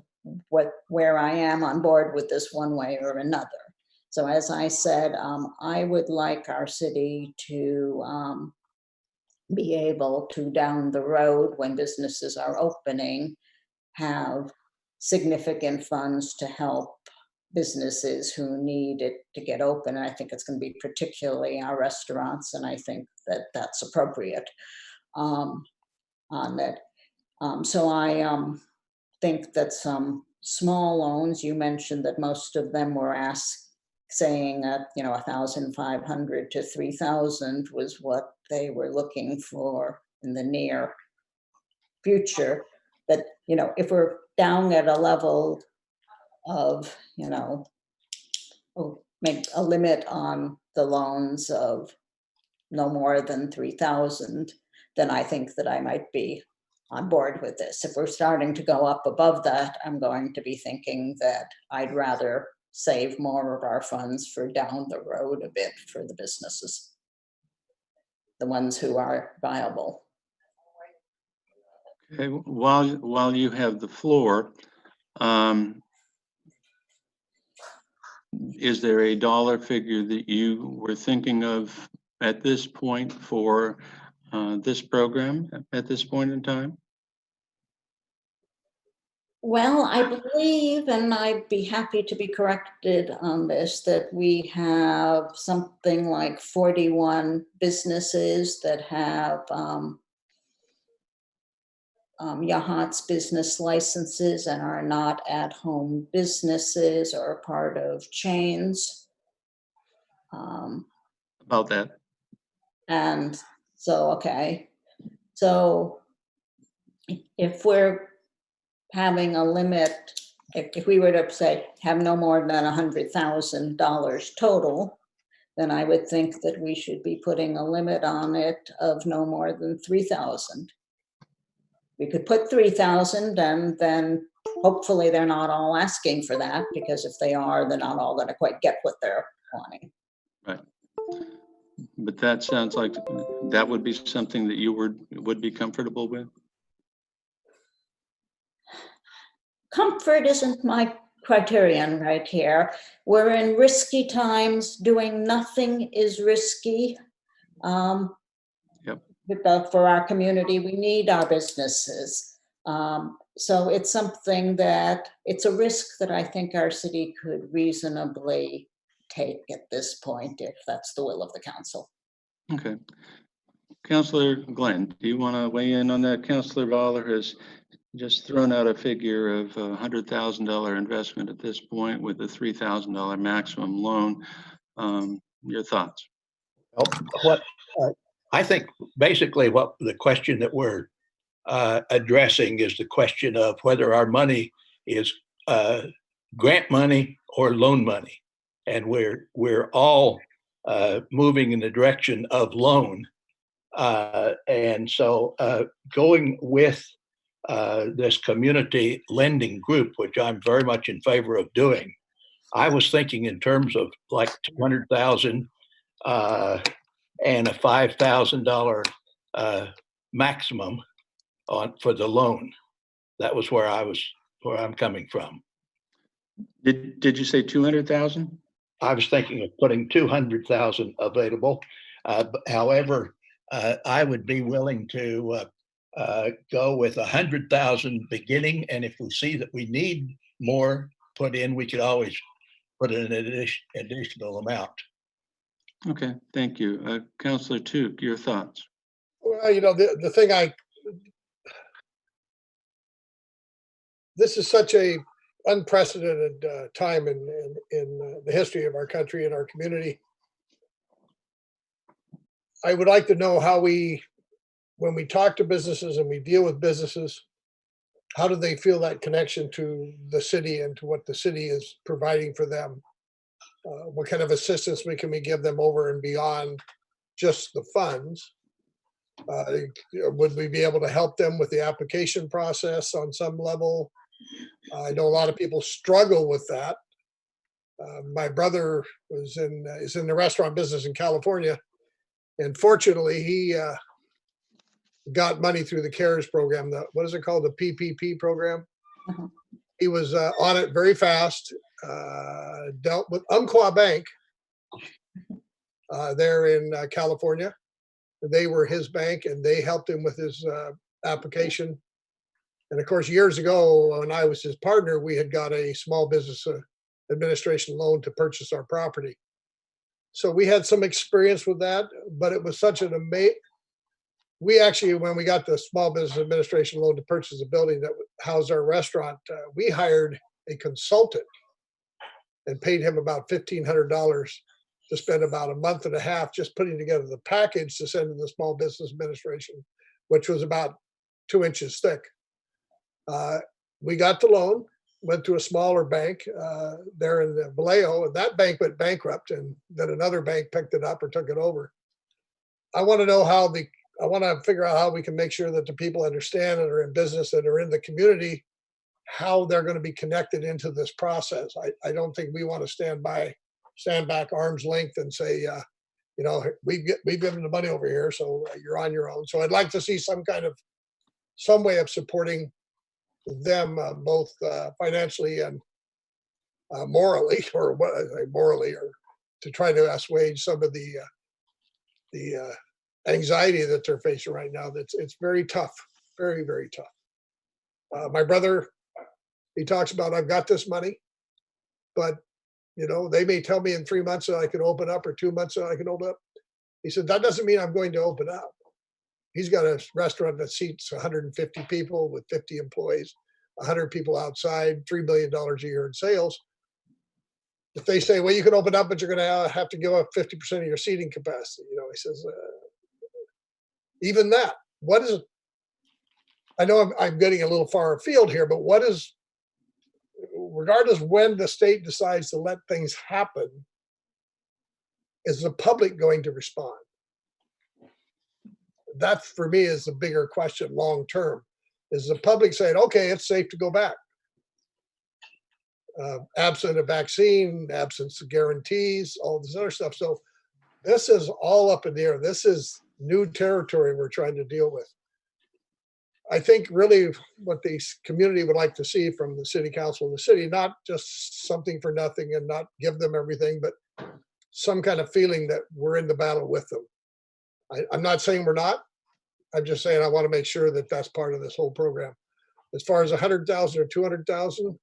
where I am on board with this one way or another. So as I said, I would like our city to be able to, down the road, when businesses are opening, have significant funds to help businesses who need it to get open. And I think it's going to be particularly our restaurants, and I think that that's appropriate on that. So I think that some small loans, you mentioned that most of them were saying that, you know, 1,500 to 3,000 was what they were looking for in the near future. That, you know, if we're down at a level of, you know, make a limit on the loans of no more than 3,000, then I think that I might be on board with this. If we're starting to go up above that, I'm going to be thinking that I'd rather save more of our funds for down the road a bit for the businesses, the ones who are viable. Okay, while you have the floor, is there a dollar figure that you were thinking of at this point for this program at this point in time? Well, I believe, and I'd be happy to be corrected on this, that we have something like 41 businesses that have Yachats business licenses and are not at-home businesses or part of chains. About that. And so, okay, so if we're having a limit, if we were to say have no more than $100,000 total, then I would think that we should be putting a limit on it of no more than 3,000. We could put 3,000, and then hopefully they're not all asking for that, because if they are, they're not all going to quite get what they're wanting. Right. But that sounds like that would be something that you would be comfortable with. Comfort isn't my criterion right here. We're in risky times. Doing nothing is risky. Yep. For our community, we need our businesses. So it's something that, it's a risk that I think our city could reasonably take at this point, if that's the will of the council. Okay. Councilor Glenn, do you want to weigh in on that? Councilor Voller has just thrown out a figure of $100,000 investment at this point with a $3,000 maximum loan. Your thoughts? What I think basically what the question that we're addressing is the question of whether our money is grant money or loan money, and we're all moving in the direction of loan, and so going with this community lending group, which I'm very much in favor of doing. I was thinking in terms of like 200,000 and a $5,000 maximum for the loan. That was where I'm coming from. Did you say 200,000? I was thinking of putting 200,000 available, However, I would be willing to go with 100,000 beginning, and if we see that we need more put in, we could always put in an additional amount. Okay, thank you. Counselor Tuke, your thoughts? Well, the thing this is such a unprecedented time in the history of our country and our community. I would like to know how when we talk to businesses and we deal with businesses, how do they feel that connection to the city and to what the city is providing for them? What kind of assistance can we give them over and beyond just the funds? Would we be able to help them with the application process on some level? I know a lot of people struggle with that. My brother is in the restaurant business in California, and fortunately, he got money through the CARES program. What is it called? The PPP program. Mhm. He was on it very fast. Dealt with Umpqua Bank there in California. They were his bank, and they helped him with his application. And of course, years ago, when I was his partner, we had got a small business administration loan to purchase our property. So we had some experience with that, but it was such an amazing. We actually, when we got the small business administration loan to purchase a building that housed our restaurant, we hired a consultant and paid him about $1,500 to spend about a month and a half just putting together the package to send to the small business administration, which was about 2 inches thick. We got the loan, went to a smaller bank there in the Vallejo, and that bank went bankrupt, and then another bank picked it up or took it over. I want to know I want to figure out how we can make sure that the people understand and are in business and are in the community, how they're going to be connected into this process. I don't think we want to stand back arm's length and say, we've given the money over here, so you're on your own. So I'd like to see some way of supporting them both financially and morally, or to try to assuage some of the anxiety that they're facing right now. It's very tough, very, very tough. My brother, he talks about, I've got this money, but they may tell me in 3 months that I can open up, or 2 months that I can open up. He said, that doesn't mean I'm going to open up. He's got a restaurant that seats 150 people with 50 employees, 100 people outside, $3 million a year in sales. If they say, well, you can open up, but you're going to have to give up 50% of your seating capacity, he says, even that, what is, I know I'm getting a little far afield here, but what is, regardless when the state decides to let things happen, is the public going to respond? That for me is the bigger question long term. Is the public saying, okay, it's safe to go back? Absent a vaccine, absence of guarantees, all this other stuff. So this is all up in the air. This is new territory we're trying to deal with. I think really what the community would like to see from the city council and the city, not just something for nothing and not give them everything, but some kind of feeling that we're in the battle with them. I'm not saying we're not. I'm just saying I want to make sure that that's part of this whole program. As far as 100,000 or 200,000,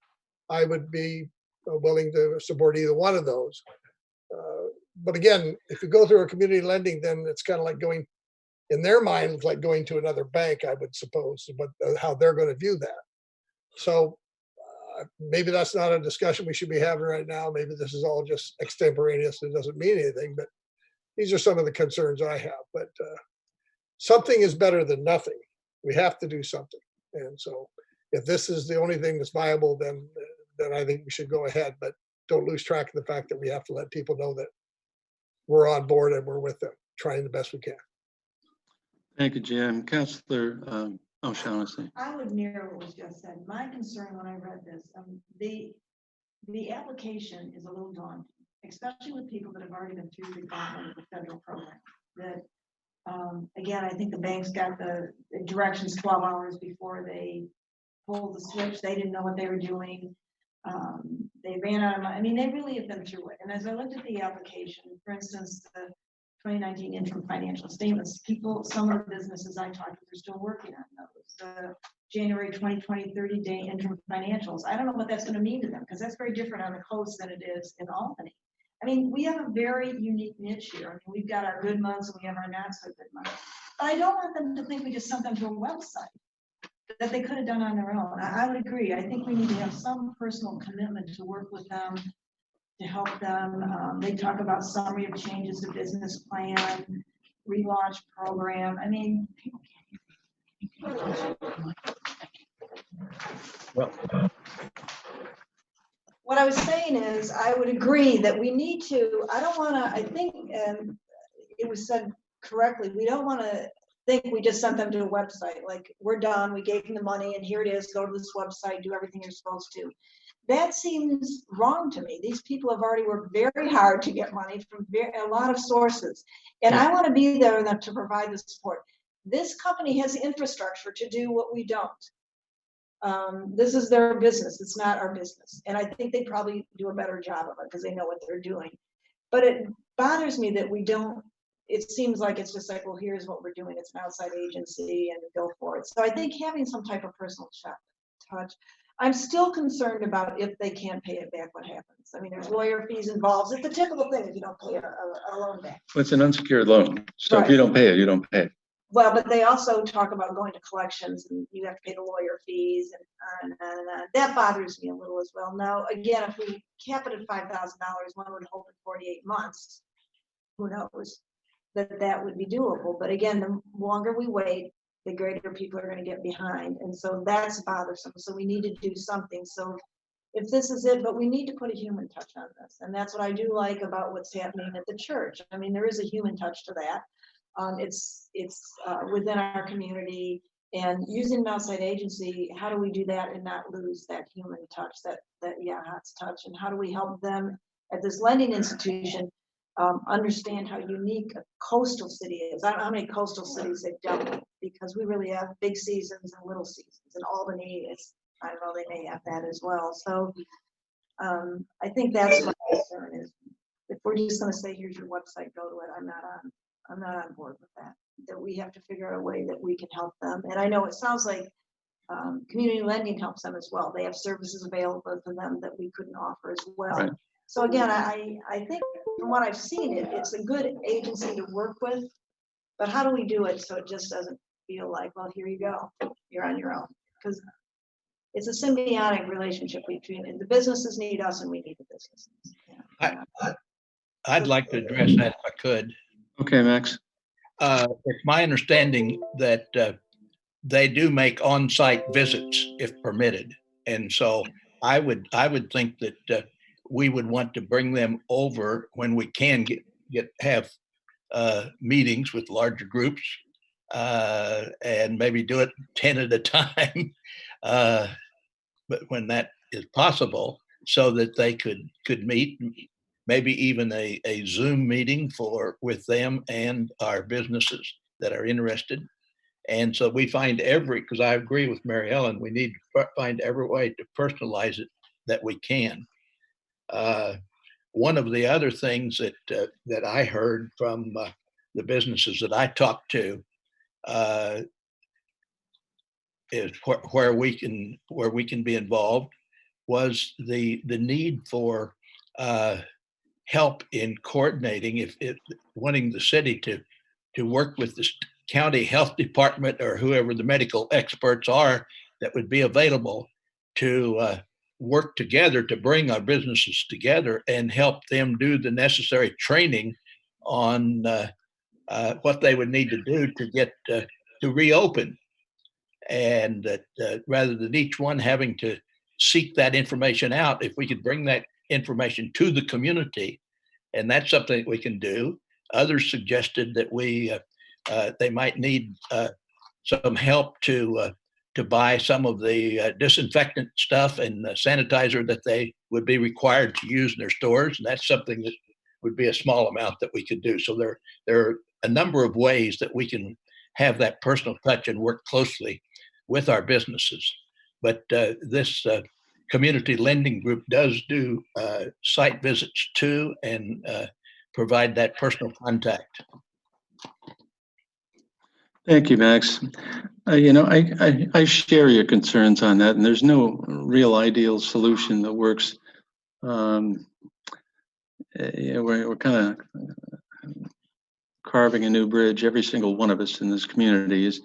I would be willing to support either one of those. But again, if you go through a community lending, then it's kind of like going, in their mind, it's like going to another bank, I would suppose, but how they're going to view that. So maybe that's not a discussion we should be having right now. Maybe this is all just extemporaneous. It doesn't mean anything, but these are some of the concerns I have. But something is better than nothing. We have to do something. And so if this is the only thing that's viable, then I think we should go ahead, but don't lose track of the fact that we have to let people know that we're on board and we're with them, trying the best we can. Thank you, Jim. Councillor O'Shaughnessy. I would mirror what was just said. My concern when I read this, the application is a little daunting, especially with people that have already been through the gauntlet of the federal program. That again, I think the banks got the directions 12 hours before they pulled the switch. They didn't know what they were doing. They ran out of money. I mean, they really have been through it. And as I looked at the application, for instance, 2019 interim financial statements. People, some of the businesses I talked to, they're still working on those. The January 2020 30-day interim financials. I don't know what that's going to mean to them because that's very different on the coast than it is in Albany. I mean, we have a very unique niche here. I mean, we've got our good months and we have our not so good months. But I don't want them to think we just sent them to a website that they could have done on their own. I would agree. I think we need to have some personal commitment to work with them, to help them. They talk about summary of changes to business plan, relaunch program. I mean, people can't. Well, What I was saying is, I would agree that we need to, I don't want to, I think it was said correctly, we don't want to think we just sent them to a website, like we're done, we gave them the money and here it is, go to this website, do everything you're supposed to. That seems wrong to me. These people have already worked very hard to get money from a lot of sources. And I want to be there enough to provide the support. This company has the infrastructure to do what we don't. This is their business. It's not our business. And I think they probably do a better job of it because they know what they're doing. But it bothers me that we don't, it seems like it's just like, well, here's what we're doing. It's an outside agency and go for it. So I think having some type of personal touch, I'm still concerned about if they can't pay it back, what happens. I mean, there's lawyer fees involved. It's the typical thing if you don't pay a loan back. It's an unsecured loan. So if you don't pay it, you don't pay it. Well, but they also talk about going to collections and you have to pay the lawyer fees and that bothers me a little as well. Now, again, if we cap it at $5,000, one would hope in 48 months, who knows, that would be doable. But again, the longer we wait, the greater people are going to get behind. And so that's bothersome. So we need to do something. So if this is it, but we need to put a human touch on this. And that's what I do like about what's happening at the church. I mean, there is a human touch to that. It's within our community, and using an outside agency, how do we do that and not lose that human touch, that Yachats touch? And how do we help them at this lending institution understand how unique a coastal city is? I don't know how many coastal cities they've dealt with, because we really have big seasons and little seasons. And Albany is, I don't know, they may have that as well. So I think that's my concern is, if we're just going to say, here's your website, go to it, I'm not on board with that. That we have to figure out a way that we can help them. And I know it sounds like community lending helps them as well. They have services available to them that we couldn't offer as well. Right. So again, I think from what I've seen, it's a good agency to work with, but how do we do it so it just doesn't feel like, well, here you go, you're on your own? Because it's a symbiotic relationship between, and the businesses need us and we need the businesses. Yeah. I'd like to address that if I could. Okay, Max. It's my understanding that they do make on-site visits if permitted. And so I would think that we would want to bring them over when we can have meetings with larger groups and maybe do it 10 at a time, but when that is possible, so that they could meet, maybe even a Zoom meeting with them and our businesses that are interested. And so we find because I agree with Mary Ellen, we need to find every way to personalize it that we can. One of the other things that I heard from the businesses that I talked to is where we can be involved was the need for help in coordinating, if wanting the city to work with the county health department or whoever the medical experts are that would be available to work together to bring our businesses together and help them do the necessary training on what they would need to do to get to reopen. And that rather than each one having to seek that information out, if we could bring that information to the community, and that's something that we can do. Others suggested that they might need some help to buy some of the disinfectant stuff and sanitizer that they would be required to use in their stores, and that's something that would be a small amount that we could do. So there are a number of ways that we can have that personal touch and work closely with our businesses. But this community lending group does do site visits too, and provide that personal contact. Thank you, Max. I share your concerns on that, and there's no real ideal solution that works. We're kind of carving a new bridge. Every single one of us in this community is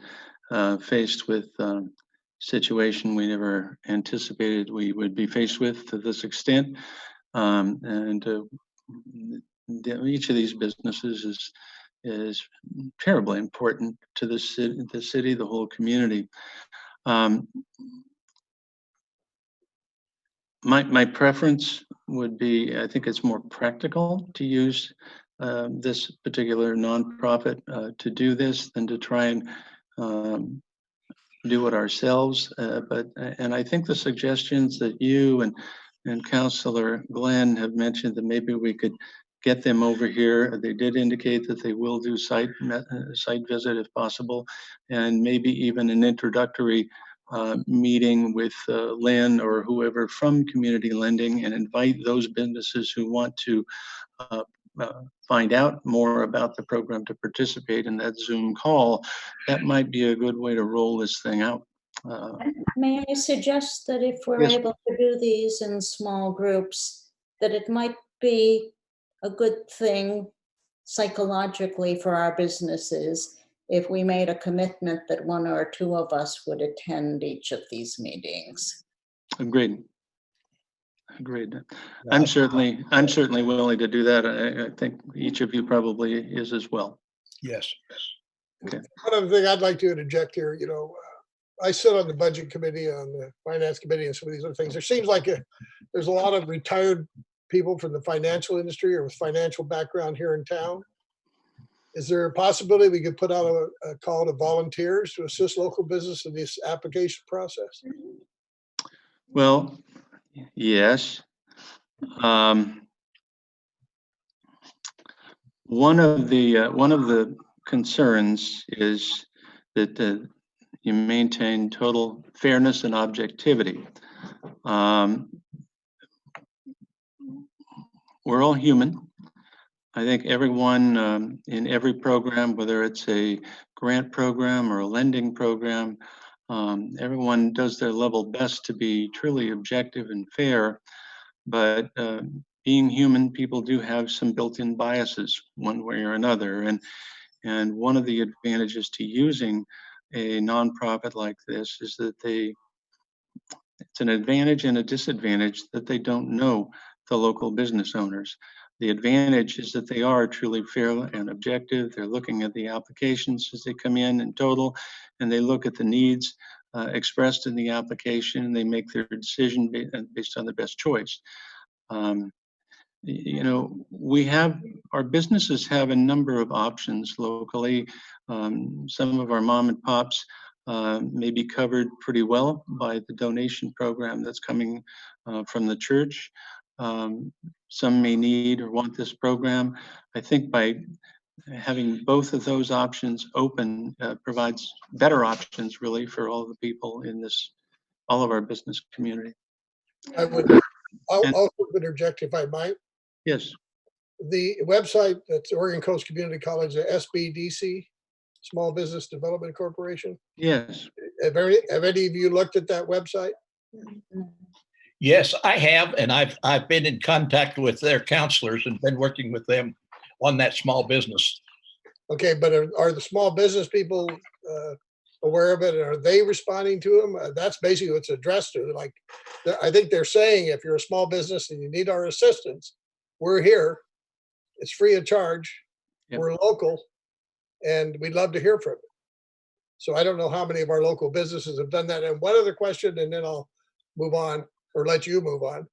faced with situation we never anticipated we would be faced with to this extent. Each of these businesses is terribly important to the city, the whole community. My preference would be, I think it's more practical to use this particular nonprofit to do this than to try and do it ourselves. And I think the suggestions that you and Councilor Glenn have mentioned, that maybe we could get them over here. They did indicate that they will do site visit if possible, and maybe even an introductory meeting with Lynn or whoever from community lending, and invite those businesses who want to find out more about the program to participate in that Zoom call. That might be a good way to roll this thing out. May I suggest that if we're Yes. able to do these in small groups, that it might be a good thing psychologically for our businesses if we made a commitment that one or two of us would attend each of these meetings. Agreed. I'm certainly willing to do that. I think each of you probably is as well. Yes. One other thing I'd like to interject here, I sit on the budget committee, on the finance committee, and some of these other things. There seems like there's a lot of retired people from the financial industry or with financial background here in town. Is there a possibility we could put out a call to volunteers to assist local business in this application process? Well, yes. One of the concerns is that you maintain total fairness and objectivity. We're all human. I think everyone in every program, whether it's a grant program or a lending program, everyone does their level best to be truly objective and fair. But being human, people do have some built-in biases one way or another. And one of the advantages to using a nonprofit like this is that it's an advantage and a disadvantage that they don't know the local business owners. The advantage is that they are truly fair and objective. They're looking at the applications as they come in total, and they look at the needs expressed in the application, and they make their decision based on the best choice. Our businesses have a number of options locally. Some of our mom and pops may be covered pretty well by the donation program that's coming from the church. Some may need or want this program. I think by having both of those options open provides better options really for all the people in all of our business community. I'll also interject if I might. Yes. The website that's Oregon Coast Community College, the SBDC, Small Business Development Corporation. Yes. Have any of you looked at that website? Yes, I have, and I've been in contact with their counselors and been working with them on that small business. Okay, but are the small business people aware of it? Are they responding to them? That's basically what it's addressed to. Like, I think they're saying if you're a small business and you need our assistance, we're here. It's free of charge. Yep. We're local, and we'd love to hear from you. So I don't know how many of our local businesses have done that. And one other question, and then I'll move on or let you move on.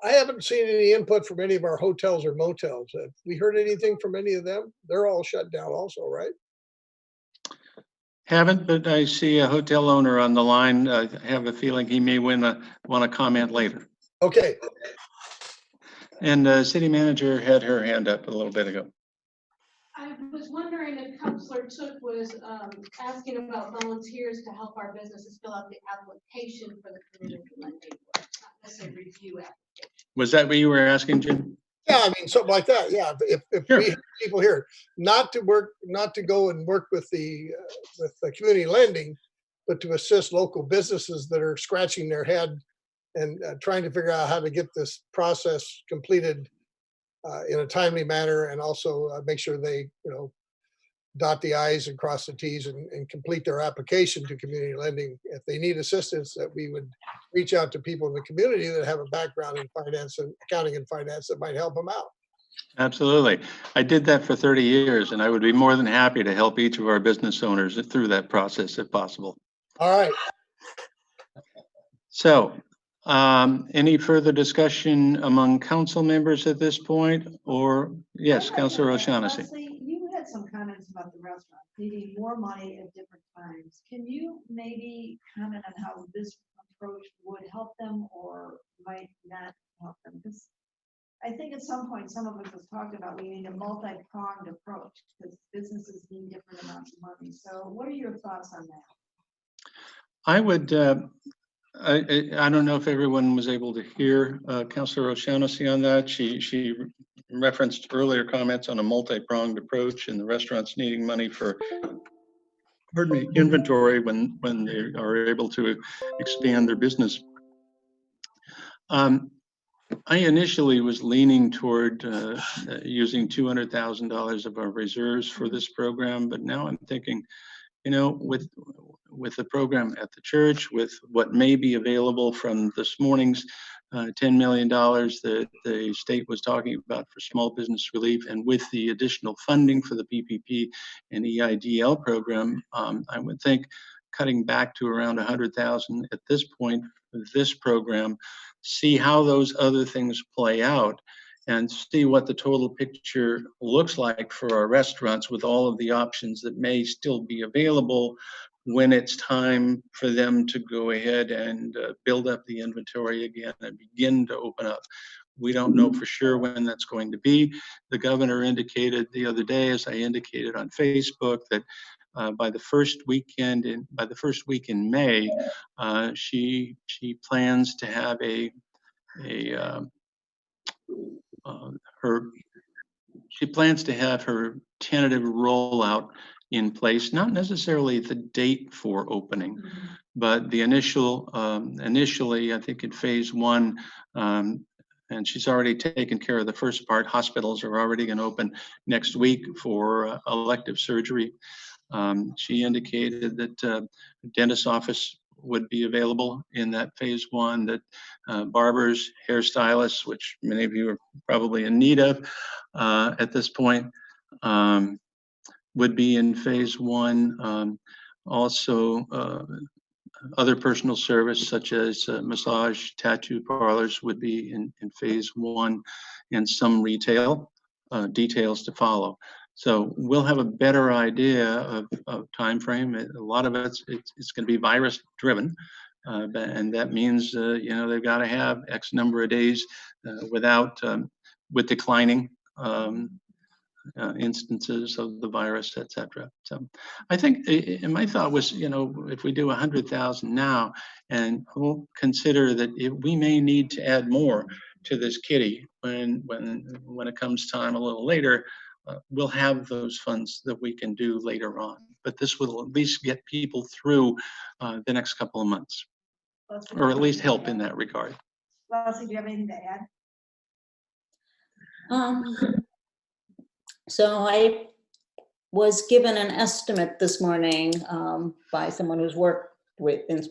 I haven't seen any input from any of our hotels or motels. Have we heard anything from any of them? They're all shut down also, right? Haven't, but I see a hotel owner on the line. I have a feeling he may want to comment later. Okay. And city manager had her hand up a little bit ago. I was wondering if Councilor Took was asking about volunteers to help our businesses fill out the application for the community lending, not necessarily review application. Was that what you were asking, Jim? Yeah, I mean, something like that. Yeah, if Sure. we have people here, not to go and work with the community lending, but to assist local businesses that are scratching their head and trying to figure out how to get this process completed in a timely manner, and also make sure they, dot the i's and cross the t's and complete their application to community lending. If they need assistance, that we would reach out to people in the community that have a background in finance and accounting and finance that might help them out. Absolutely. I did that for 30 years, and I would be more than happy to help each of our business owners through that process if possible. All right. So, any further discussion among council members at this point? Or, yes, Councilor O'Shaughnessy. Leslie, you had some comments about the restaurant needing more money at different times. Can you maybe comment on how this approach would help them or might not help them? Because I think at some point, some of us have talked about we need a multi-pronged approach because businesses need different amounts of money. So what are your thoughts on that? I would, I don't know if everyone was able to hear Councilor O'Shaughnessy on that. She referenced earlier comments on a multi-pronged approach and the restaurants needing money for, pardon me, inventory when they are able to expand their business. I initially was leaning toward using $200,000 of our reserves for this program, but now I'm thinking, with the program at the church, with what may be available from this morning's $10 million that the state was talking about for small business relief, and with the additional funding for the PPP and EIDL program, I would think cutting back to around 100,000 at this point for this program, see how those other things play out, and see what the total picture looks like for our restaurants with all of the options that may still be available when it's time for them to go ahead and build up the inventory again and begin to open up. We don't know for sure when that's going to be. The governor indicated the other day, as I indicated on Facebook, that by the first week in May, she plans to have her tentative rollout in place, not necessarily the date for opening, but the initially, I think in phase one, and she's already taken care of the first part. Hospitals are already going to open next week for elective surgery. She indicated that dentist's office would be available in that phase one, that barbers, hairstylists, which many of you are probably in need of at this point, would be in phase one. Also, other personal service such as massage, tattoo parlors would be in phase one, and some retail details to follow. So we'll have a better idea of time frame. A lot of it's going to be virus driven, and that means they've got to have X number of days with declining instances of the virus, et cetera. So I think, and my thought was, if we do 100,000 now, and we'll consider that we may need to add more to this kitty when it comes time a little later, we'll have those funds that we can do later on. But this will at least get people through the next couple of months, or at least help in that regard. Leslie, do you have anything to add? So I was given an estimate this morning by someone who's worked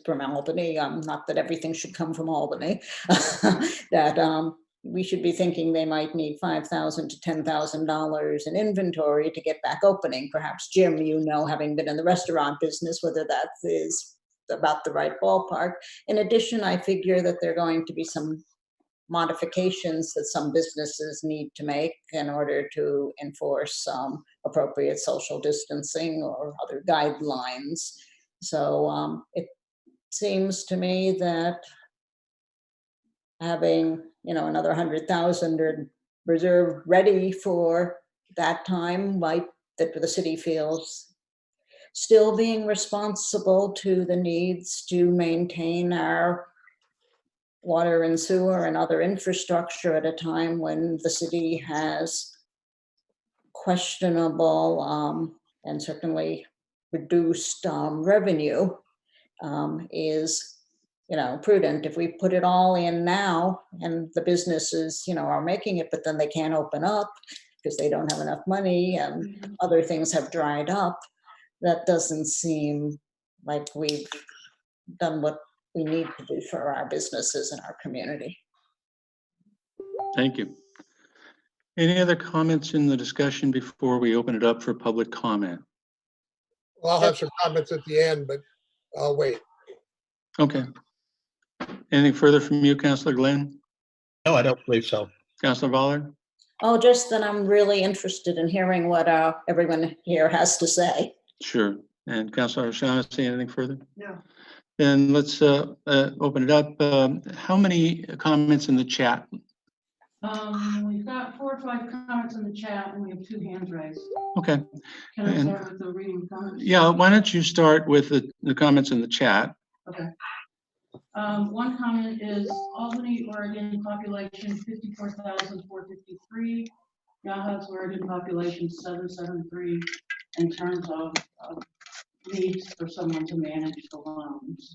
from Albany, not that everything should come from Albany, that we should be thinking they might need $5,000 to $10,000 in inventory to get back opening. Perhaps, Jim, having been in the restaurant business, whether that is about the right ballpark. In addition, I figure that there are going to be some modifications that some businesses need to make in order to enforce appropriate social distancing or other guidelines. So it seems to me that having another 100,000 reserved ready for that time, that the city feels still being responsible to the needs to maintain our water and sewer and other infrastructure at a time when the city has questionable and certainly reduced revenue is, prudent. If we put it all in now and the businesses, are making it, but then they can't open up because they don't have enough money and other things have dried up, that doesn't seem like we've done what we need to do for our businesses and our community. Thank you. Any other comments in the discussion before we open it up for public comment? Well, I'll have some comments at the end, but I'll wait. Okay. Anything further from you, Councillor Glenn? No, I don't believe so. Councillor Ballard? Oh, just that I'm really interested in hearing what everyone here has to say. Sure. And Councillor O'Shaughnessy, anything further? No. Then let's open it up. How many comments in the chat? We've got 4 or 5 comments in the chat and we have 2 hands raised. Okay. Can I And- start with the reading comments? Yeah, why don't you start with the comments in the chat? Okay. One comment is Albany, Oregon, population 54,453. Yachats, Oregon, population 773, in terms of needs for someone to manage the loans.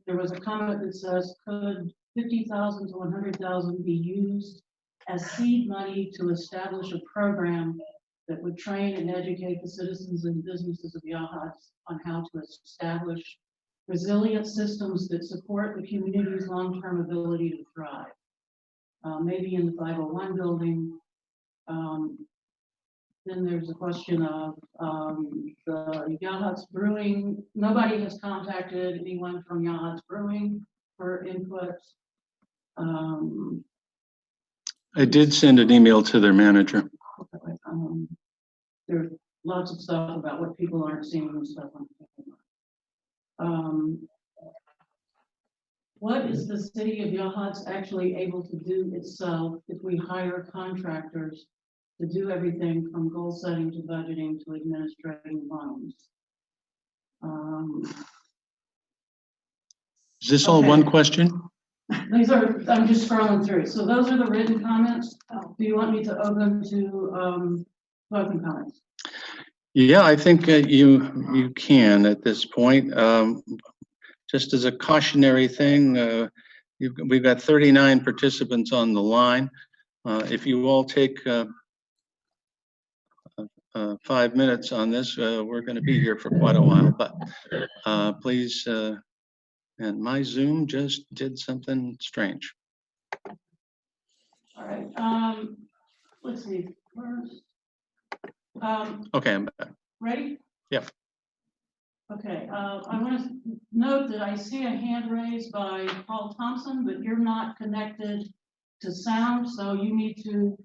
There was a comment that says, could 50,000 to 100,000 be used as seed money to establish a program that would train and educate the citizens and businesses of Yachats on how to establish resilient systems that support the community's long-term ability to thrive? Maybe in the 501 building. Then there's a question of the Yachats Brewing. Nobody has contacted anyone from Yachats Brewing for input. I did send an email to their manager. There's lots of stuff about what people aren't seeing and stuff. What is the city of Yachats actually able to do itself if we hire contractors to do everything from goal setting to budgeting to administrating loans? Is this all one question? These are, I'm just scrolling through. So those are the written comments. Do you want me to open to spoken comments? Yeah, I think you can at this point. Just as a cautionary thing, we've got 39 participants on the line. If you all take 5 minutes on this, we're going to be here for quite a while, but please, and my Zoom just did something strange. All right. Let's see. First, Okay, I'm back. ready? Yep. Okay. I want to note that I see a hand raised by Paul Thompson, but you're not connected to sound, so you need to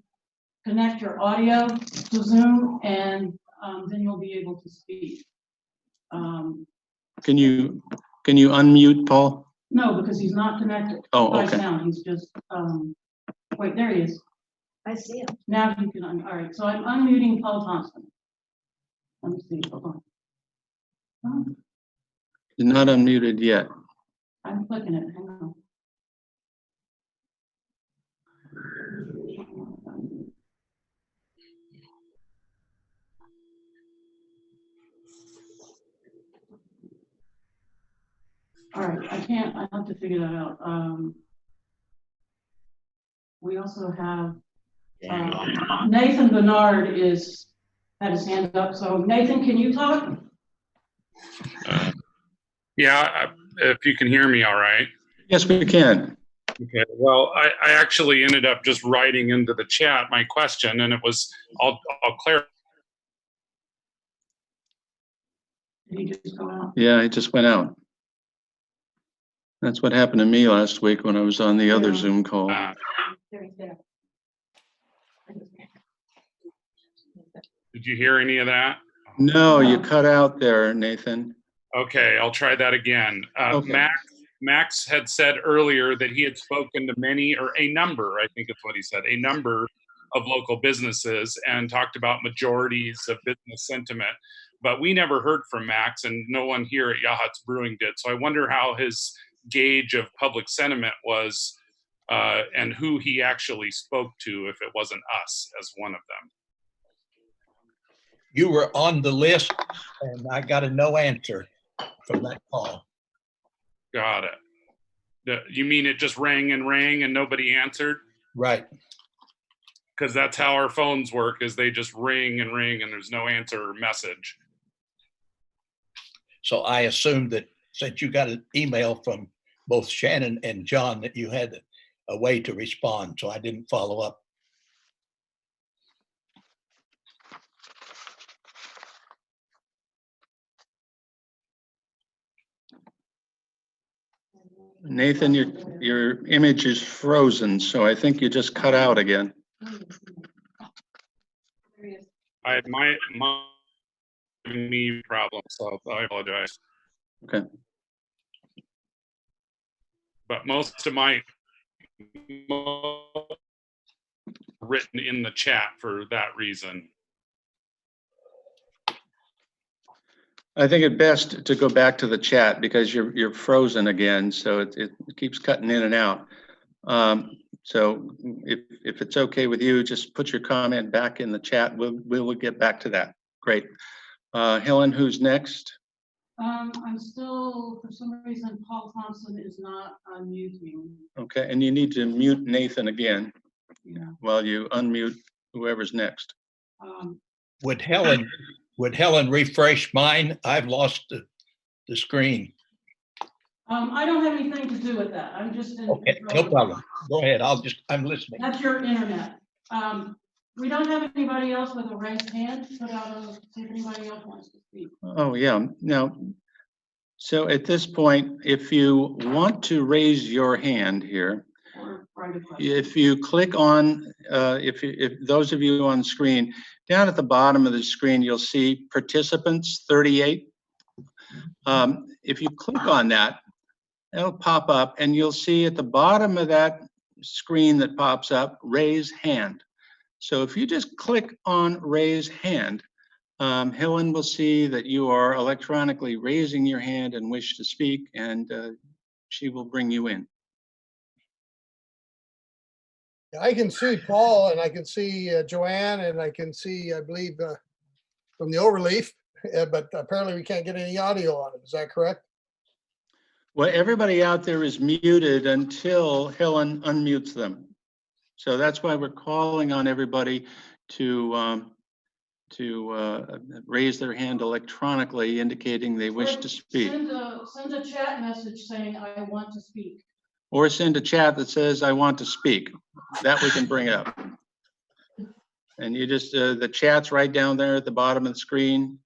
connect your audio to Zoom, and then you'll be able to speak. Can you unmute Paul? No, because he's not connected Oh, by okay. sound. He's just wait, there he is. I see him. Now you can all right. So I'm unmuting Paul Thompson. Let me see. Hold on. Oh, You're not unmuted yet. I'm clicking it. Hang on. All right, I have to figure that out. We also have Nathan Bernard had his hand up. So Nathan, can you talk? Yeah, if you can hear me all right. Yes, we can. Okay, well, I actually ended up just writing into the chat my question, and it was, I'll clarify. Did he just go out? Yeah, it just went out. That's what happened to me last week when I was on the other Yeah. Zoom call. There he's there. Did you hear any of that? No, you cut out there, Nathan. Okay, I'll try that again. Okay. Max had said earlier that he had spoken to many, or a number, I think it's what he said, a number of local businesses and talked about majorities of business sentiment. But we never heard from Max, and no one here at Yachats Brewing did. So I wonder how his gauge of public sentiment was, and who he actually spoke to, if it wasn't us as one of them. You were on the list, and I got a no answer from that call. Got it. You mean it just rang and nobody answered? Right. Because that's how our phones work, is they just ring and there's no answer or message. So I assumed that since you got an email from both Shannon and John, that you had a way to respond. So I didn't follow up. Nathan, your image is frozen, so I think you just cut out again. My me problem, so I apologize. Okay. But most of my written in the chat for that reason. I think it best to go back to the chat because you're frozen again, so it keeps cutting in and out. So if it's okay with you, just put your comment back in the chat. We'll get back to that. Great. Helen, who's next? I'm still, for some reason, Paul Thompson is not unmuting. Okay, and you need to mute Nathan again Yeah. while you unmute whoever's next. Would Helen refresh mine? I've lost the screen. I don't have anything to do with that. I'm just in. Okay, no problem. Go ahead. I'm listening. That's your internet. We don't have anybody else with a raised hand. Put out see if anybody else wants to speak. Oh, yeah. Now, so at this point, if you want to raise your hand here, Or write a question. if you click on, if those of you on screen, down at the bottom of the screen, you'll see participants 38. If you click on that, it'll pop up and you'll see at the bottom of that screen that pops up, raise hand. So if you just click on raise hand, Helen will see that you are electronically raising your hand and wish to speak, and she will bring you in. I can see Paul and I can see Joanne and I can see, I believe, from the overleaf, but apparently we can't get any audio on it. Is that correct? Well, everybody out there is muted until Helen unmutes them. So that's why we're calling on everybody to raise their hand electronically, indicating they wish to speak. Send a chat message saying, I want to speak. Or send a chat that says, I want to speak. That we can bring up. And you just, the chat's right down there at the bottom of the screen.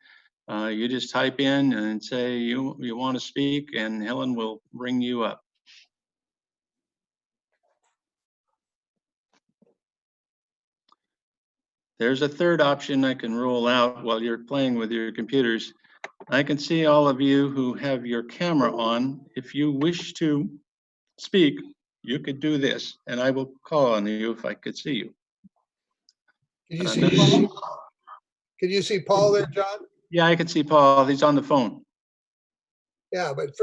You just type in and say you want to speak, and Helen will bring you up. There's a third option I can roll out while you're playing with your computers. I can see all of you who have your camera on. If you wish to speak, you could do this, and I will call on you if I could see you. Can you see Paul? Can you see Paul there, John? Yeah, I can see Paul. He's on the phone. Yeah, but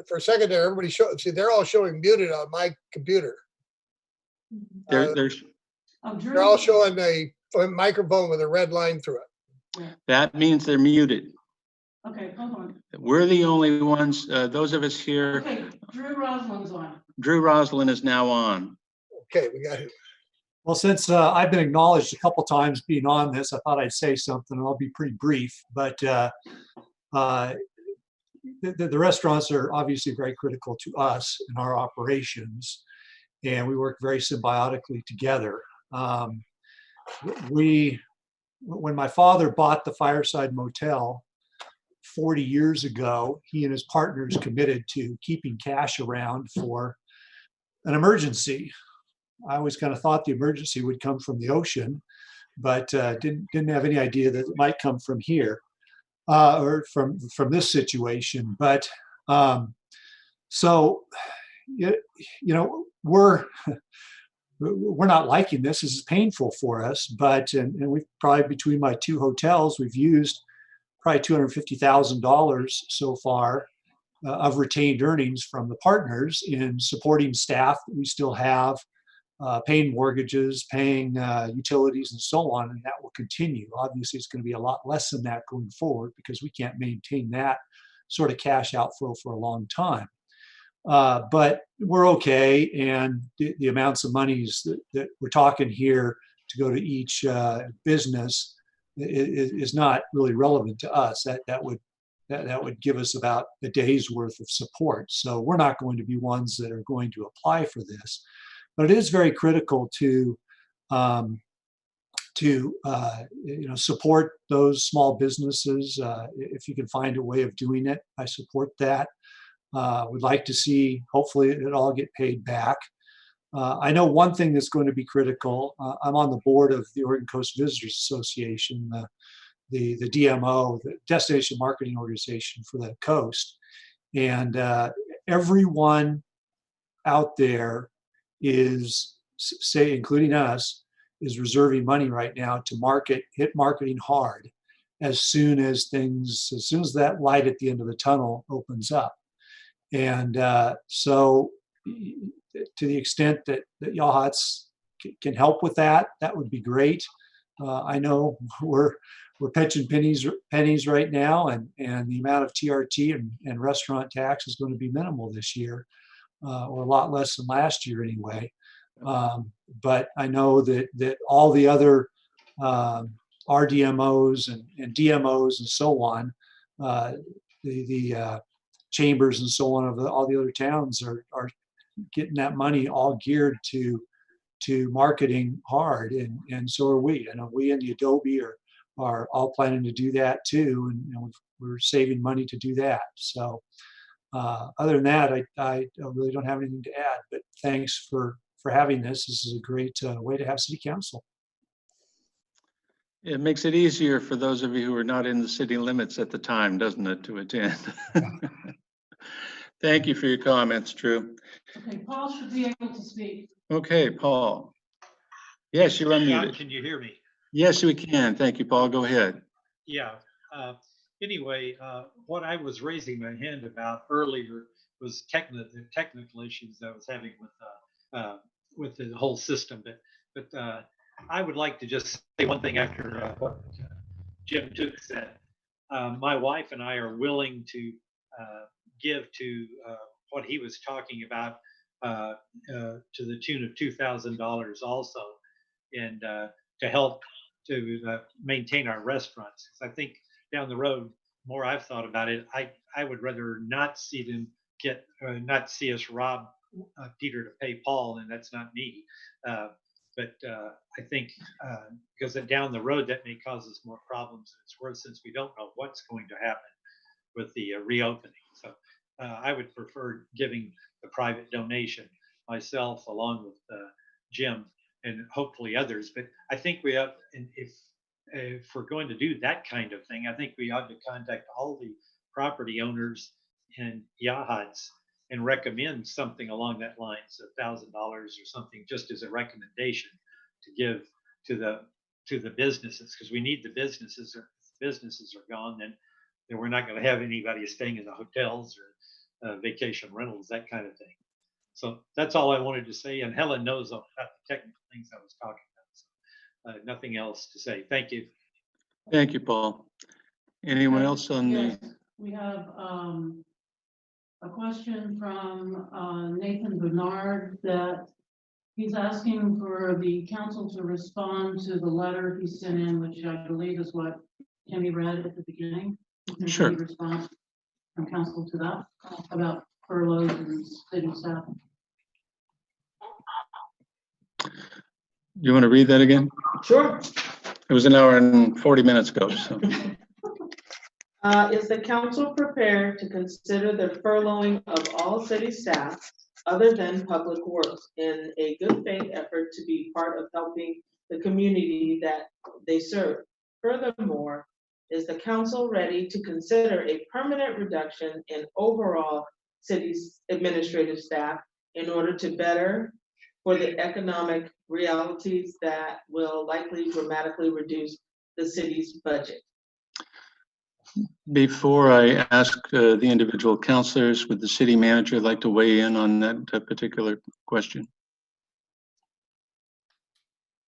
for a second there, everybody see they're all showing muted on my computer. They're all showing a microphone with a red line through it. That means they're muted. Okay, hold on. We're the only ones, those of us here. Okay, Drew Roslin's on. Drew Roslin is now on. Okay, we got it. Well, since I've been acknowledged a couple times being on this, I thought I'd say something. I'll be pretty brief, but the restaurants are obviously very critical to us in our operations, and we work very symbiotically together. When my father bought the Fireside Motel 40 years ago, he and his partners committed to keeping cash around for an emergency. I always kind of thought the emergency would come from the ocean, but didn't have any idea that it might come from here or from this situation. But so, you know, we're not liking this. This is painful for us, but, and we've probably, between my two hotels, we've used probably $250,000 so far of retained earnings from the partners in supporting staff that we still have, paying mortgages, paying utilities and so on, and that will continue. Obviously, it's going to be a lot less than that going forward because we can't maintain that sort of cash outflow for a long time. But we're okay, and the amounts of monies that we're talking here to go to each business is not really relevant to us. That would give us about a day's worth of support. So we're not going to be ones that are going to apply for this. But it is very critical to support those small businesses. If you can find a way of doing it, I support that. Would like to see, hopefully, it all get paid back. I know one thing that's going to be critical. I'm on the board of the Oregon Coast Visitors Association, the DMO, the Destination Marketing Organization for the coast, and everyone out there is, say, including us, is reserving money right now to hit marketing hard as soon as that light at the end of the tunnel opens up. And so to the extent that Yachats can help with that, that would be great. I know we're pinching pennies right now, and the amount of TRT and restaurant tax is going to be minimal this year, or a lot less than last year anyway. But I know that all the other RDMOs and DMOs and so on, the chambers and so on of all the other towns are getting that money all geared to marketing hard, and so are we. I know we and the Adobe are all planning to do that too, and we're saving money to do that. So other than that, I really don't have anything to add, but thanks for having this. This is a great way to have city council. It makes it easier for those of you who are not in the city limits at the time, doesn't it, to attend? Thank you for your comments, Drew. Okay, Paul should be able to speak. Okay, Paul. Yes, you're unmuted. Can you hear me? Yes, we can. Thank you, Paul. Go ahead. Yeah. Anyway, what I was raising my hand about earlier was the technical issues I was having with the whole system. But I would like to just say one thing after what Jim Took said. My wife and I are willing to give to what he was talking about to the tune of $2,000 also, and to help to maintain our restaurants. I think down the road, more I've thought about it, I would rather not see them not see us rob Peter to pay Paul, and that's not me. But I think because down the road that may cause us more problems than it's worth, since we don't know what's going to happen with the reopening. So I would prefer giving the private donation myself, along with Jim and hopefully others. But I think we have, and if we're going to do that kind of thing, I think we ought to contact all the property owners in Yachats and recommend something along that lines, $1,000 or something, just as a recommendation to give to the businesses, because we need the businesses. If businesses are gone, then we're not going to have anybody staying in the hotels or vacation rentals, that kind of thing. So that's all I wanted to say. And Helen knows about the technical things I was talking about. So nothing else to say. Thank you. Thank you, Paul. Anyone else on Yes, the? we have a question from Nathan Bernard that he's asking for the council to respond to the letter he sent in, which I believe is what Timmy read at the beginning. Sure. Response from council to that about furloughs and city staff. You want to read that again? Sure. It was an hour and 40 minutes ago. So. Is the council prepared to consider the furloughing of all city staff other than public works in a good faith effort to be part of helping the community that they serve? Furthermore, is the council ready to consider a permanent reduction in overall city's administrative staff in order to better for the economic realities that will likely dramatically reduce the city's budget. Before I ask the individual counselors, would the city manager like to weigh in on that particular question?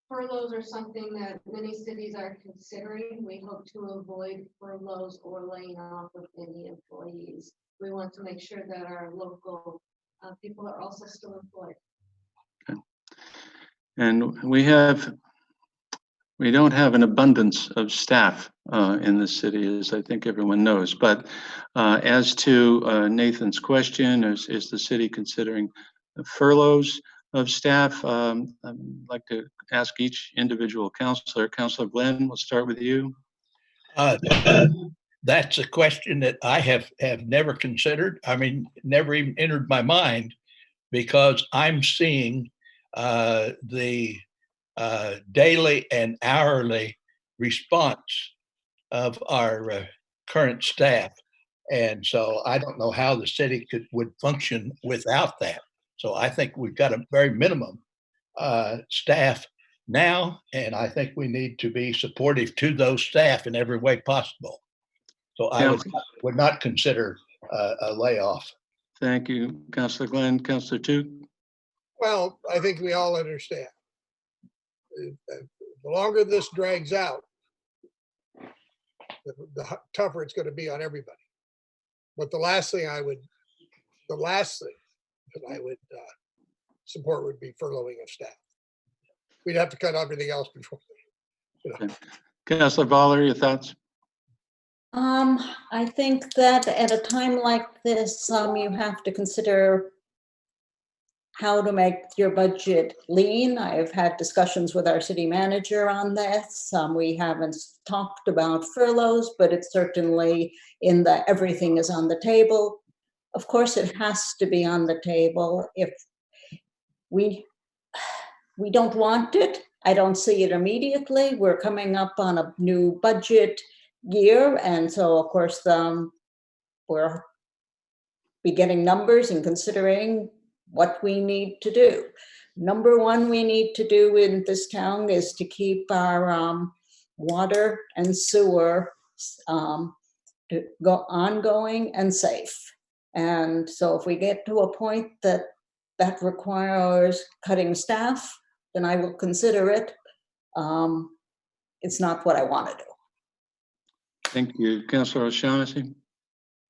Furloughs are something that many cities are considering. We hope to avoid furloughs or laying off of any employees. We want to make sure that our local people are also still employed. Okay. And we don't have an abundance of staff in the city, as I think everyone knows. But as to Nathan's question, is the city considering furloughs of staff? I'd like to ask each individual counselor. Counselor Glenn, we'll start with you. That's a question that I have never considered. I mean, never even entered my mind, because I'm seeing the daily and hourly response of our current staff. And so I don't know how the city would function without that. So I think we've got a very minimum staff now, and I think we need to be supportive to those staff in every way possible. So I would not consider a layoff. Thank you, Councilor Glenn. Councilor Tu? Well, I think we all understand. The longer this drags out, the tougher it's going to be on everybody. But the last thing that I would support would be furloughing of staff. We'd have to cut everything else before. Okay. Councilor Voller, your thoughts? I think that at a time like this, you have to consider how to make your budget lean. I've had discussions with our city manager on this. We haven't talked about furloughs, but it's certainly in the everything is on the table. Of course, it has to be on the table. If we don't want it, I don't see it immediately. We're coming up on a new budget year, and so of course we're be getting numbers and considering what we need to do. Number one we need to do in this town is to keep our water and sewer to go ongoing and safe. And so if we get to a point that requires cutting staff, then I will consider it. It's not what I want to do. Thank you. Councilor O'Shaughnessy?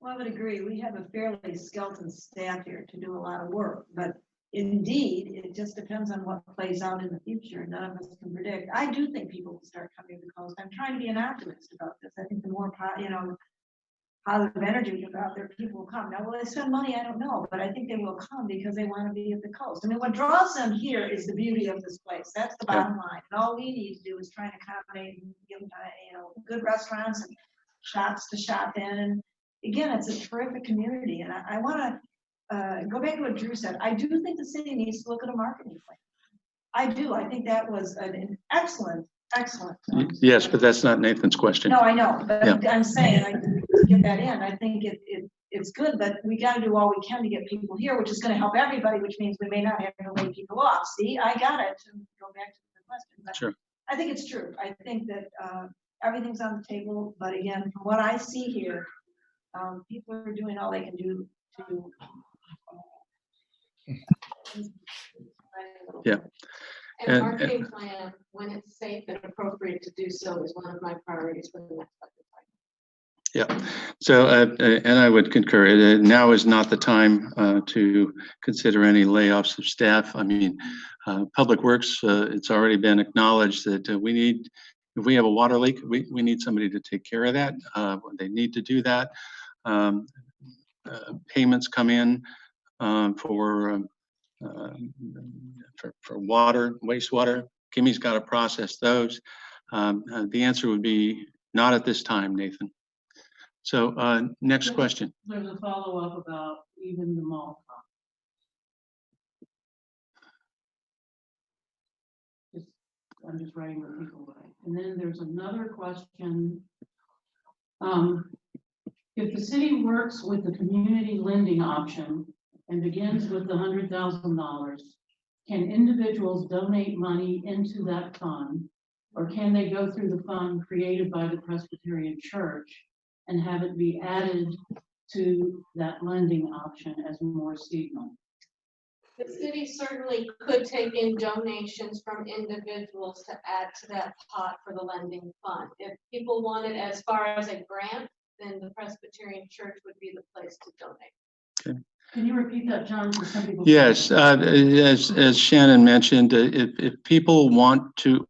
Well, I would agree. We have a fairly skeleton staff here to do a lot of work, but indeed, it just depends on what plays out in the future. None of us can predict. I do think people will start coming to the coast. I'm trying to be an optimist about this. I think the more positive energy we get out there, people will come. Now, will they spend money? I don't know, but I think they will come because they want to be at the coast. I mean, what draws them here is the beauty of this place. That's the bottom line. And all we need to do is try and accommodate and give them, good restaurants and shops to shop in. And again, it's a terrific community. And I want to go back to what Drew said. I do think the city needs to look at a marketing plan. I do. I think that was an excellent. Yes, but that's not Nathan's question. No, I know, but I'm saying, to get that in, I think it's good, but we got to do all we can to get people here, which is going to help everybody, which means we may not have to lay people off. See, I got it. To go back to the question. But sure. I think it's true. I think that everything's on the table, but again, from what I see here, people are doing all they can do to. Yeah. And a marketing plan, when it's safe and appropriate to do so, is one of my priorities for the next budget cycle. Yeah. So, and I would concur. Now is not the time to consider any layoffs of staff. I mean, Public Works, it's already been acknowledged that we need, if we have a water leak, we need somebody to take care of that. They need to do that. Payments come in for water, wastewater. Kimmy's got to process those. The answer would be not at this time, Nathan. So next question. There's a follow-up about even the mall. I'm just writing what people write. And then there's another question. If the city works with the community lending option and begins with the $100,000, can individuals donate money into that fund? Or can they go through the fund created by the Presbyterian Church and have it be added to that lending option as more seed money? The city certainly could take in donations from individuals to add to that pot for the lending fund. If people want it as far as a grant, then the Presbyterian Church would be the place to donate. Can you repeat that, John, for some people? Yes, as Shannon mentioned, if people want to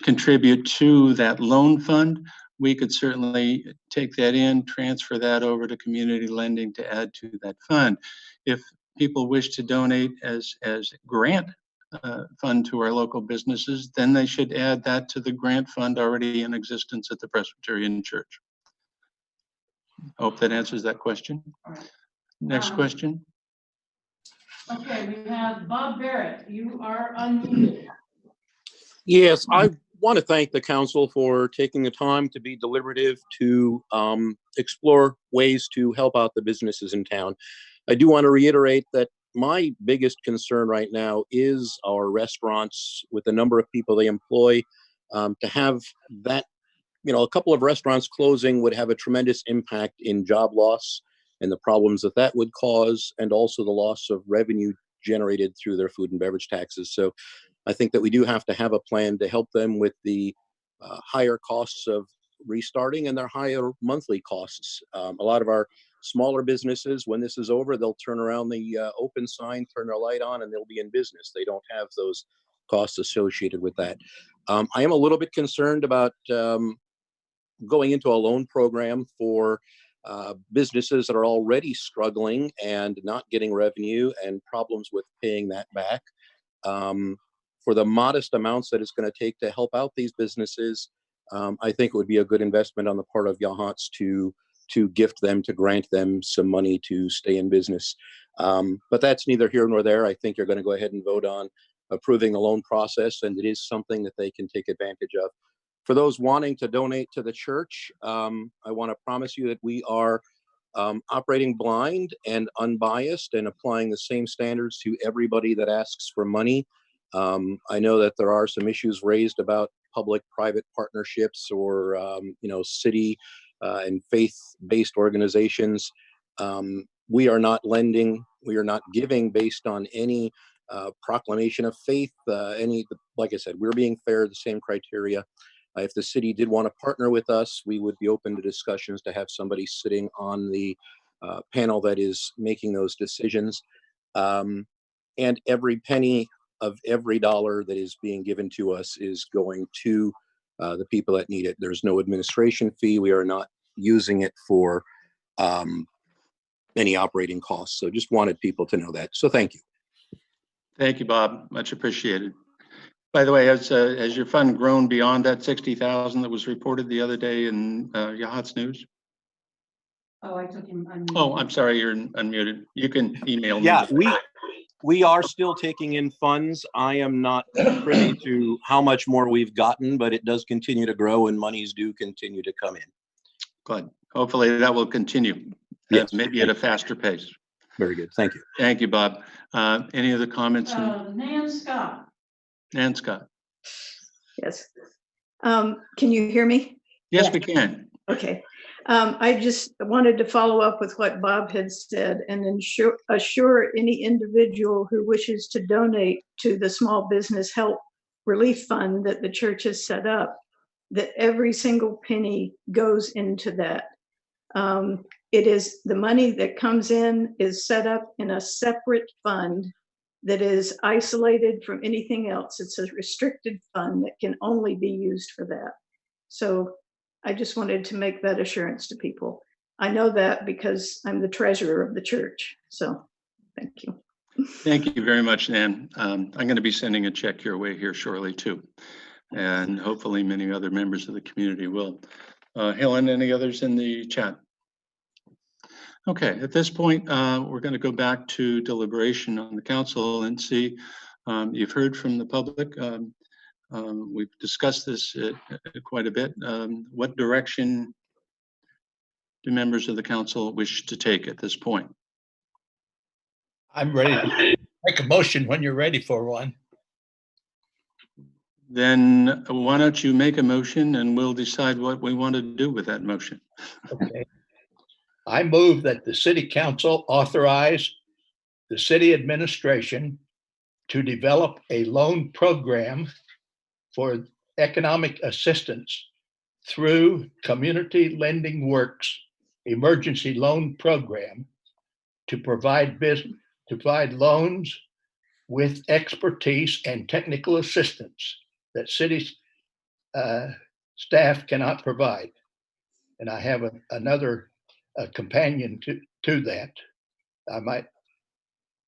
contribute to that loan fund, we could certainly take that in, transfer that over to community lending to add to that fund. If people wish to donate as grant fund to our local businesses, then they should add that to the grant fund already in existence at the Presbyterian Church. Hope that answers that question. All right. Next question. Okay, we have Bob Barrett. You are unmuted. Yes, I want to thank the council for taking the time to be deliberative to explore ways to help out the businesses in town. I do want to reiterate that my biggest concern right now is our restaurants with the number of people they employ. To have that, a couple of restaurants closing would have a tremendous impact in job loss and the problems that that would cause, and also the loss of revenue generated through their food and beverage taxes. So I think that we do have to have a plan to help them with the higher costs of restarting and their higher monthly costs. A lot of our smaller businesses, when this is over, they'll turn around the open sign, turn their light on, and they'll be in business. They don't have those costs associated with that. I am a little bit concerned about going into a loan program for businesses that are already struggling and not getting revenue and problems with paying that back. For the modest amounts that it's going to take to help out these businesses, I think it would be a good investment on the part of Yachats to gift them, to grant them some money to stay in business. But that's neither here nor there. I think you're going to go ahead and vote on approving the loan process, and it is something that they can take advantage of. For those wanting to donate to the church, I want to promise you that we are operating blind and unbiased and applying the same standards to everybody that asks for money. I know that there are some issues raised about public-private partnerships or, city and faith-based organizations. We are not lending. We are not giving based on any proclamation of faith. Like I said, we're being fair, the same criteria. If the city did want to partner with us, we would be open to discussions to have somebody sitting on the panel that is making those decisions. And every penny of every dollar that is being given to us is going to the people that need it. There's no administration fee. We are not using it for any operating costs. So just wanted people to know that. So thank you. Thank you, Bob. Much appreciated. By the way, has your fund grown beyond that 60,000 that was reported the other day in Yachats News? Oh, I took him unmuted. Oh, I'm sorry, you're unmuted. You can email me. Yeah, we are still taking in funds. I am not privy to how much more we've gotten, but it does continue to grow and monies do continue to come in. Good. Hopefully that will continue. Yes. Maybe at a faster pace. Very good. Thank you. Thank you, Bob. Any other comments? Nan Scott. Nan Scott. Yes. Can you hear me? Yes, we can. Okay. I just wanted to follow up with what Bob had said and assure any individual who wishes to donate to the Small Business Help Relief Fund that the church has set up, that every single penny goes into that. It is the money that comes in is set up in a separate fund that is isolated from anything else. It's a restricted fund that can only be used for that. So I just wanted to make that assurance to people. I know that because I'm the treasurer of the church. So thank you. Thank you very much, Nan. I'm going to be sending a check your way here shortly too. And hopefully many other members of the community will. Helen, any others in the chat? Okay, at this point, we're going to go back to deliberation on the council and see, you've heard from the public. We've discussed this quite a bit. What direction do members of the council wish to take at this point? I'm ready Make a motion when you're ready for one. Then why don't you make a motion and we'll decide what we want to do with that motion. Okay. I move that the city council authorize the city administration to develop a loan program for economic assistance through Community Lending Works Emergency Loan Program to provide loans with expertise and technical assistance that city staff cannot provide. And I have another companion to that. I might,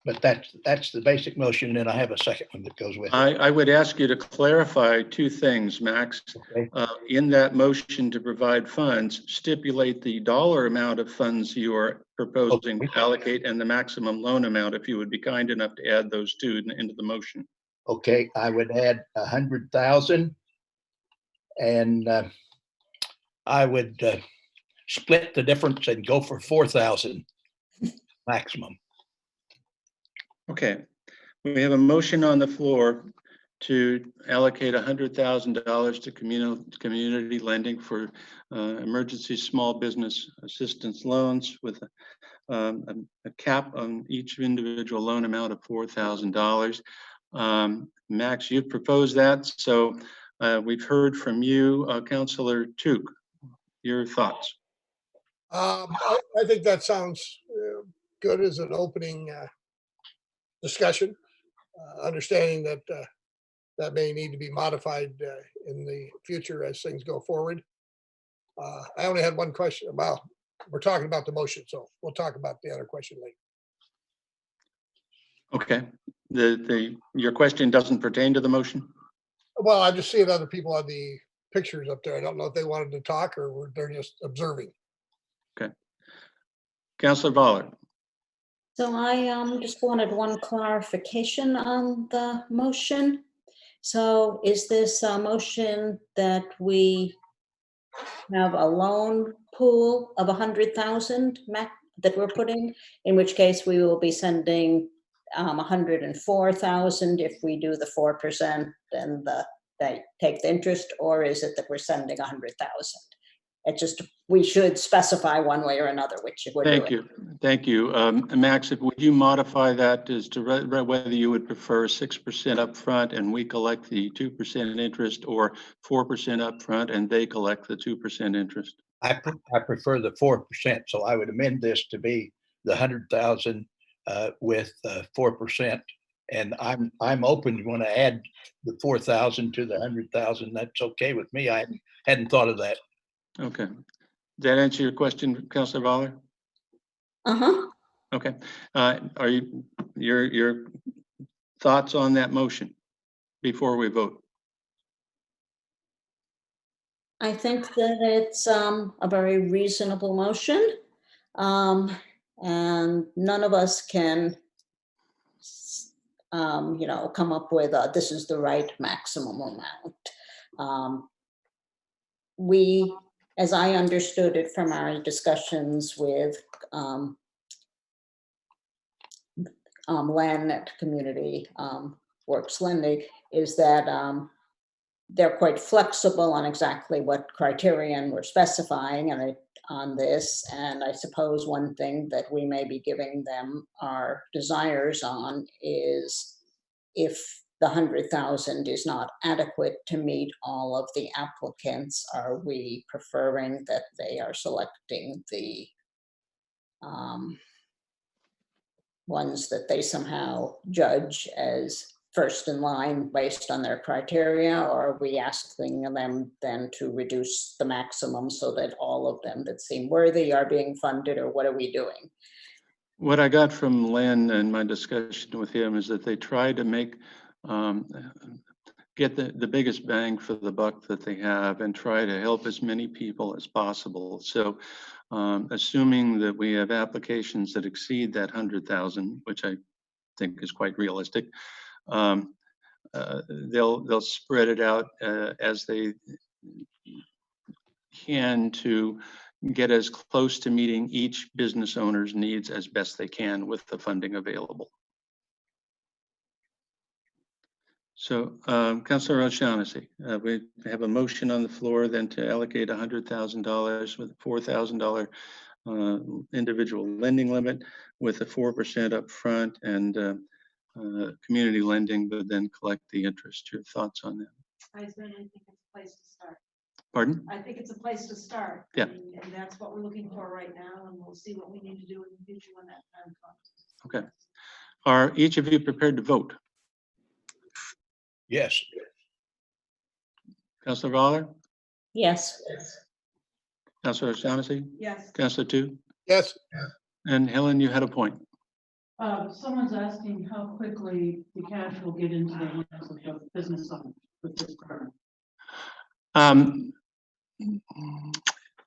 but that's the basic motion, and I have a second one that goes with it. I would ask you to clarify two things, Max. Okay. In that motion to provide funds, stipulate the dollar amount of funds you are proposing to allocate and the maximum loan amount, if you would be kind enough to add those two into the motion. Okay, I would add 100,000, and I would split the difference and go for 4,000 maximum. Okay, we have a motion on the floor to allocate $100,000 to community lending for emergency small business assistance loans with a cap on each individual loan amount of $4,000. Max, you proposed that, so we've heard from you, Councillor Tuke. Your thoughts? I think that sounds good as an opening discussion, understanding that that may need to be modified in the future as things go forward. I only had one question. Well, we're talking about the motion, so we'll talk about the other question later. Okay. Your question doesn't pertain to the motion? Well, I'm just seeing other people on the pictures up there. I don't know if they wanted to talk or they're just observing. Okay. Councillor Voller. So I just wanted one clarification on the motion. So is this a motion that we have a loan pool of 100,000 that we're putting, in which case we will be sending 104,000 if we do the 4% and they take the interest, or is it that we're sending 100,000? It's just, we should specify one way or another which we're doing. Thank you. Max, would you modify that as to whether you would prefer 6% upfront and we collect the 2% interest, or 4% upfront and they collect the 2% interest? I prefer the 4%, so I would amend this to be the 100,000 with 4%. And I'm open. You want to add the 4,000 to the 100,000? That's okay with me. I hadn't thought of that. Okay. Does that answer your question, Councillor Voller? Uh-huh. Okay. Are your thoughts on that motion before we vote? I think that it's a very reasonable motion. And none of us can, come up with this is the right maximum amount. We, as I understood it from our discussions with Len at Community Works Lending, is that they're quite flexible on exactly what criterion we're specifying on this. And I suppose one thing that we may be giving them our desires on is, if the 100,000 is not adequate to meet all of the applicants, are we preferring that they are selecting the ones that they somehow judge as first in line based on their criteria, or are we asking them then to reduce the maximum so that all of them that seem worthy are being funded, or what are we doing? What I got from Len and my discussion with him is that they try to make get the biggest bang for the buck that they have and try to help as many people as possible. So assuming that we have applications that exceed that 100,000, which I think is quite realistic, they'll spread it out as they can to get as close to meeting each business owner's needs as best they can with the funding available. So, Councilor O'Shaughnessy, we have a motion on the floor then to allocate $100,000 with a $4,000 individual lending limit with a 4% upfront and community lending, but then collect the interest. Your thoughts on that? I certainly think it's a place to start. Pardon? I think it's a place to start. Yeah. And that's what we're looking for right now, and we'll see what we need to do in the future when that time comes. Okay. Are each of you prepared to vote? Yes. Councilor Voller? Yes. Councilor O'Shaughnessy? Yes. Councilor Tu? Yes, And Helen, you had a point. Someone's asking how quickly the cash will get into the hands of the business owners with this program.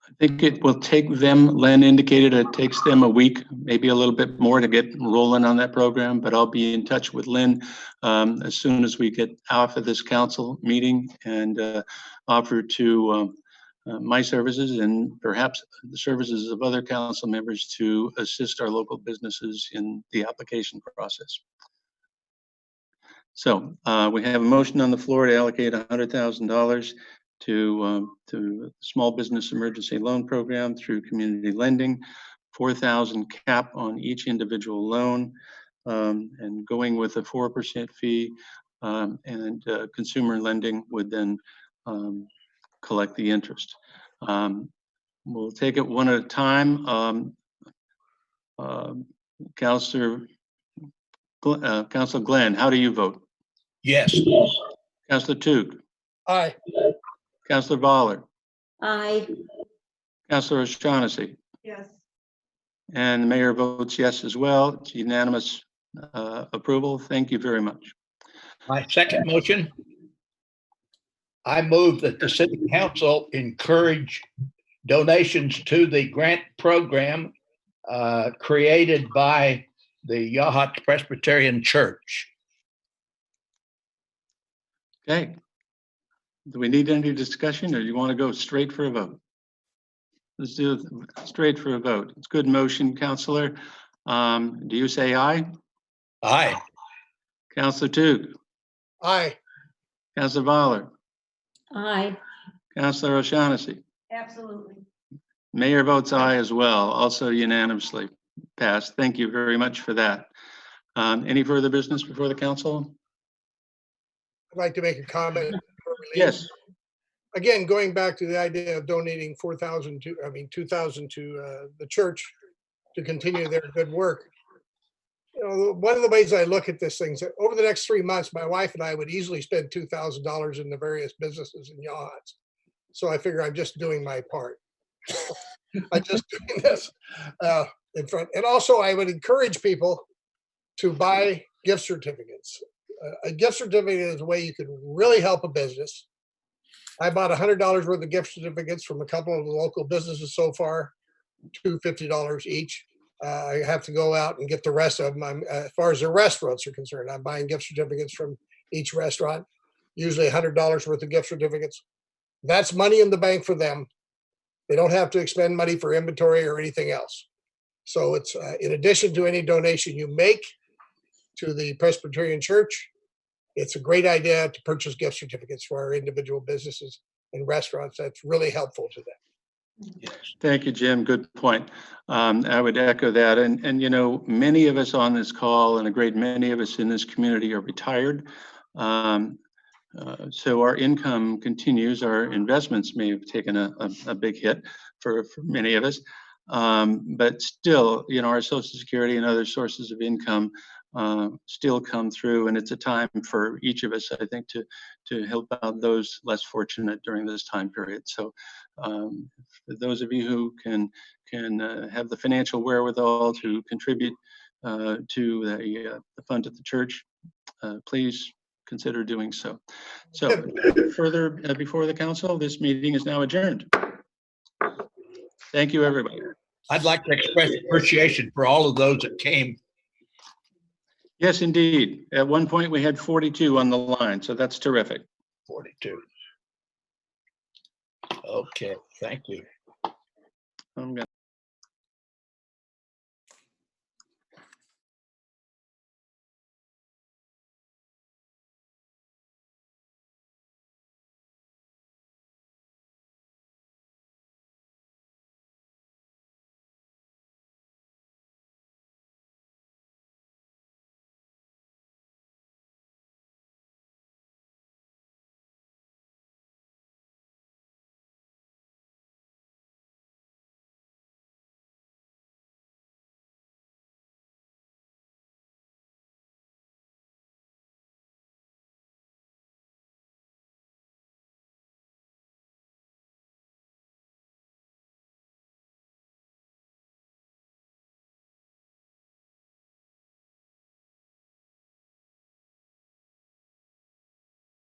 I think it will take them, Len indicated it takes them a week, maybe a little bit more to get rolling on that program, but I'll be in touch with Lynn as soon as we get off of this council meeting and offer to my services and perhaps the services of other council members to assist our local businesses in the application process. So we have a motion on the floor to allocate $100,000 to Small Business Emergency Loan Program through community lending, 4,000 cap on each individual loan, and going with a 4% fee, and consumer lending would then collect the interest. We'll take it one at a time. Councilor Glenn, how do you vote? Yes. Councilor Tug, aye. Councilor Voller, Aye. Councilor O'Shaughnessy, Yes. and the mayor votes yes as well. It's unanimous approval. Thank you very much. My second motion, I move that the city council encourage donations to the grant program created by the Yachats Presbyterian Church. Okay. Do we need any discussion or do you want to go straight for a vote? Let's do it straight for a vote. It's good motion, Councilor. Do you say aye? Aye. Councilor Tug, Aye, Councilor Voller, Aye. Councilor O'Shaughnessy. Absolutely. Mayor votes aye as well, also unanimously passed. Thank you very much for that. Any further business before the council? I'd like to make a comment. before we leave. Yes. Again, going back to the idea of donating 2,000 to the church to continue their good work. You know, one of the ways I look at this thing is that over the next 3 months, my wife and I would easily spend $2,000 in the various businesses in Yachats. So I figure I'm just doing my part. I'm just doing this in front. And also I would encourage people to buy gift certificates. A gift certificate is a way you can really help a business. I bought $100 worth of gift certificates from a couple of the local businesses so far, $250 each. I have to go out and get the rest of them. As far as the restaurants are concerned, I'm buying gift certificates from each restaurant, usually $100 worth of gift certificates. That's money in the bank for them. They don't have to expend money for inventory or anything else. So it's in addition to any donation you make to the Presbyterian Church, it's a great idea to purchase gift certificates for our individual businesses and restaurants. That's really helpful to them. Yes. Thank you, Jim. Good point. I would echo that. And you know, many of us on this call and a great many of us in this community are retired. So our income continues. Our investments may have taken a big hit for many of us. But still, you know, our Social Security and other sources of income still come through, and it's a time for each of us, I think, to help out those less fortunate during this time period. So for those of you who can have the financial wherewithal to contribute to the fund at the church, please consider doing so. So further before the council, this meeting is now adjourned. Thank you, everybody. I'd like to express appreciation for all of those that came. Yes, indeed. At one point, we had 42 on the line, so that's terrific. 42. Okay, thank you. I'm gonna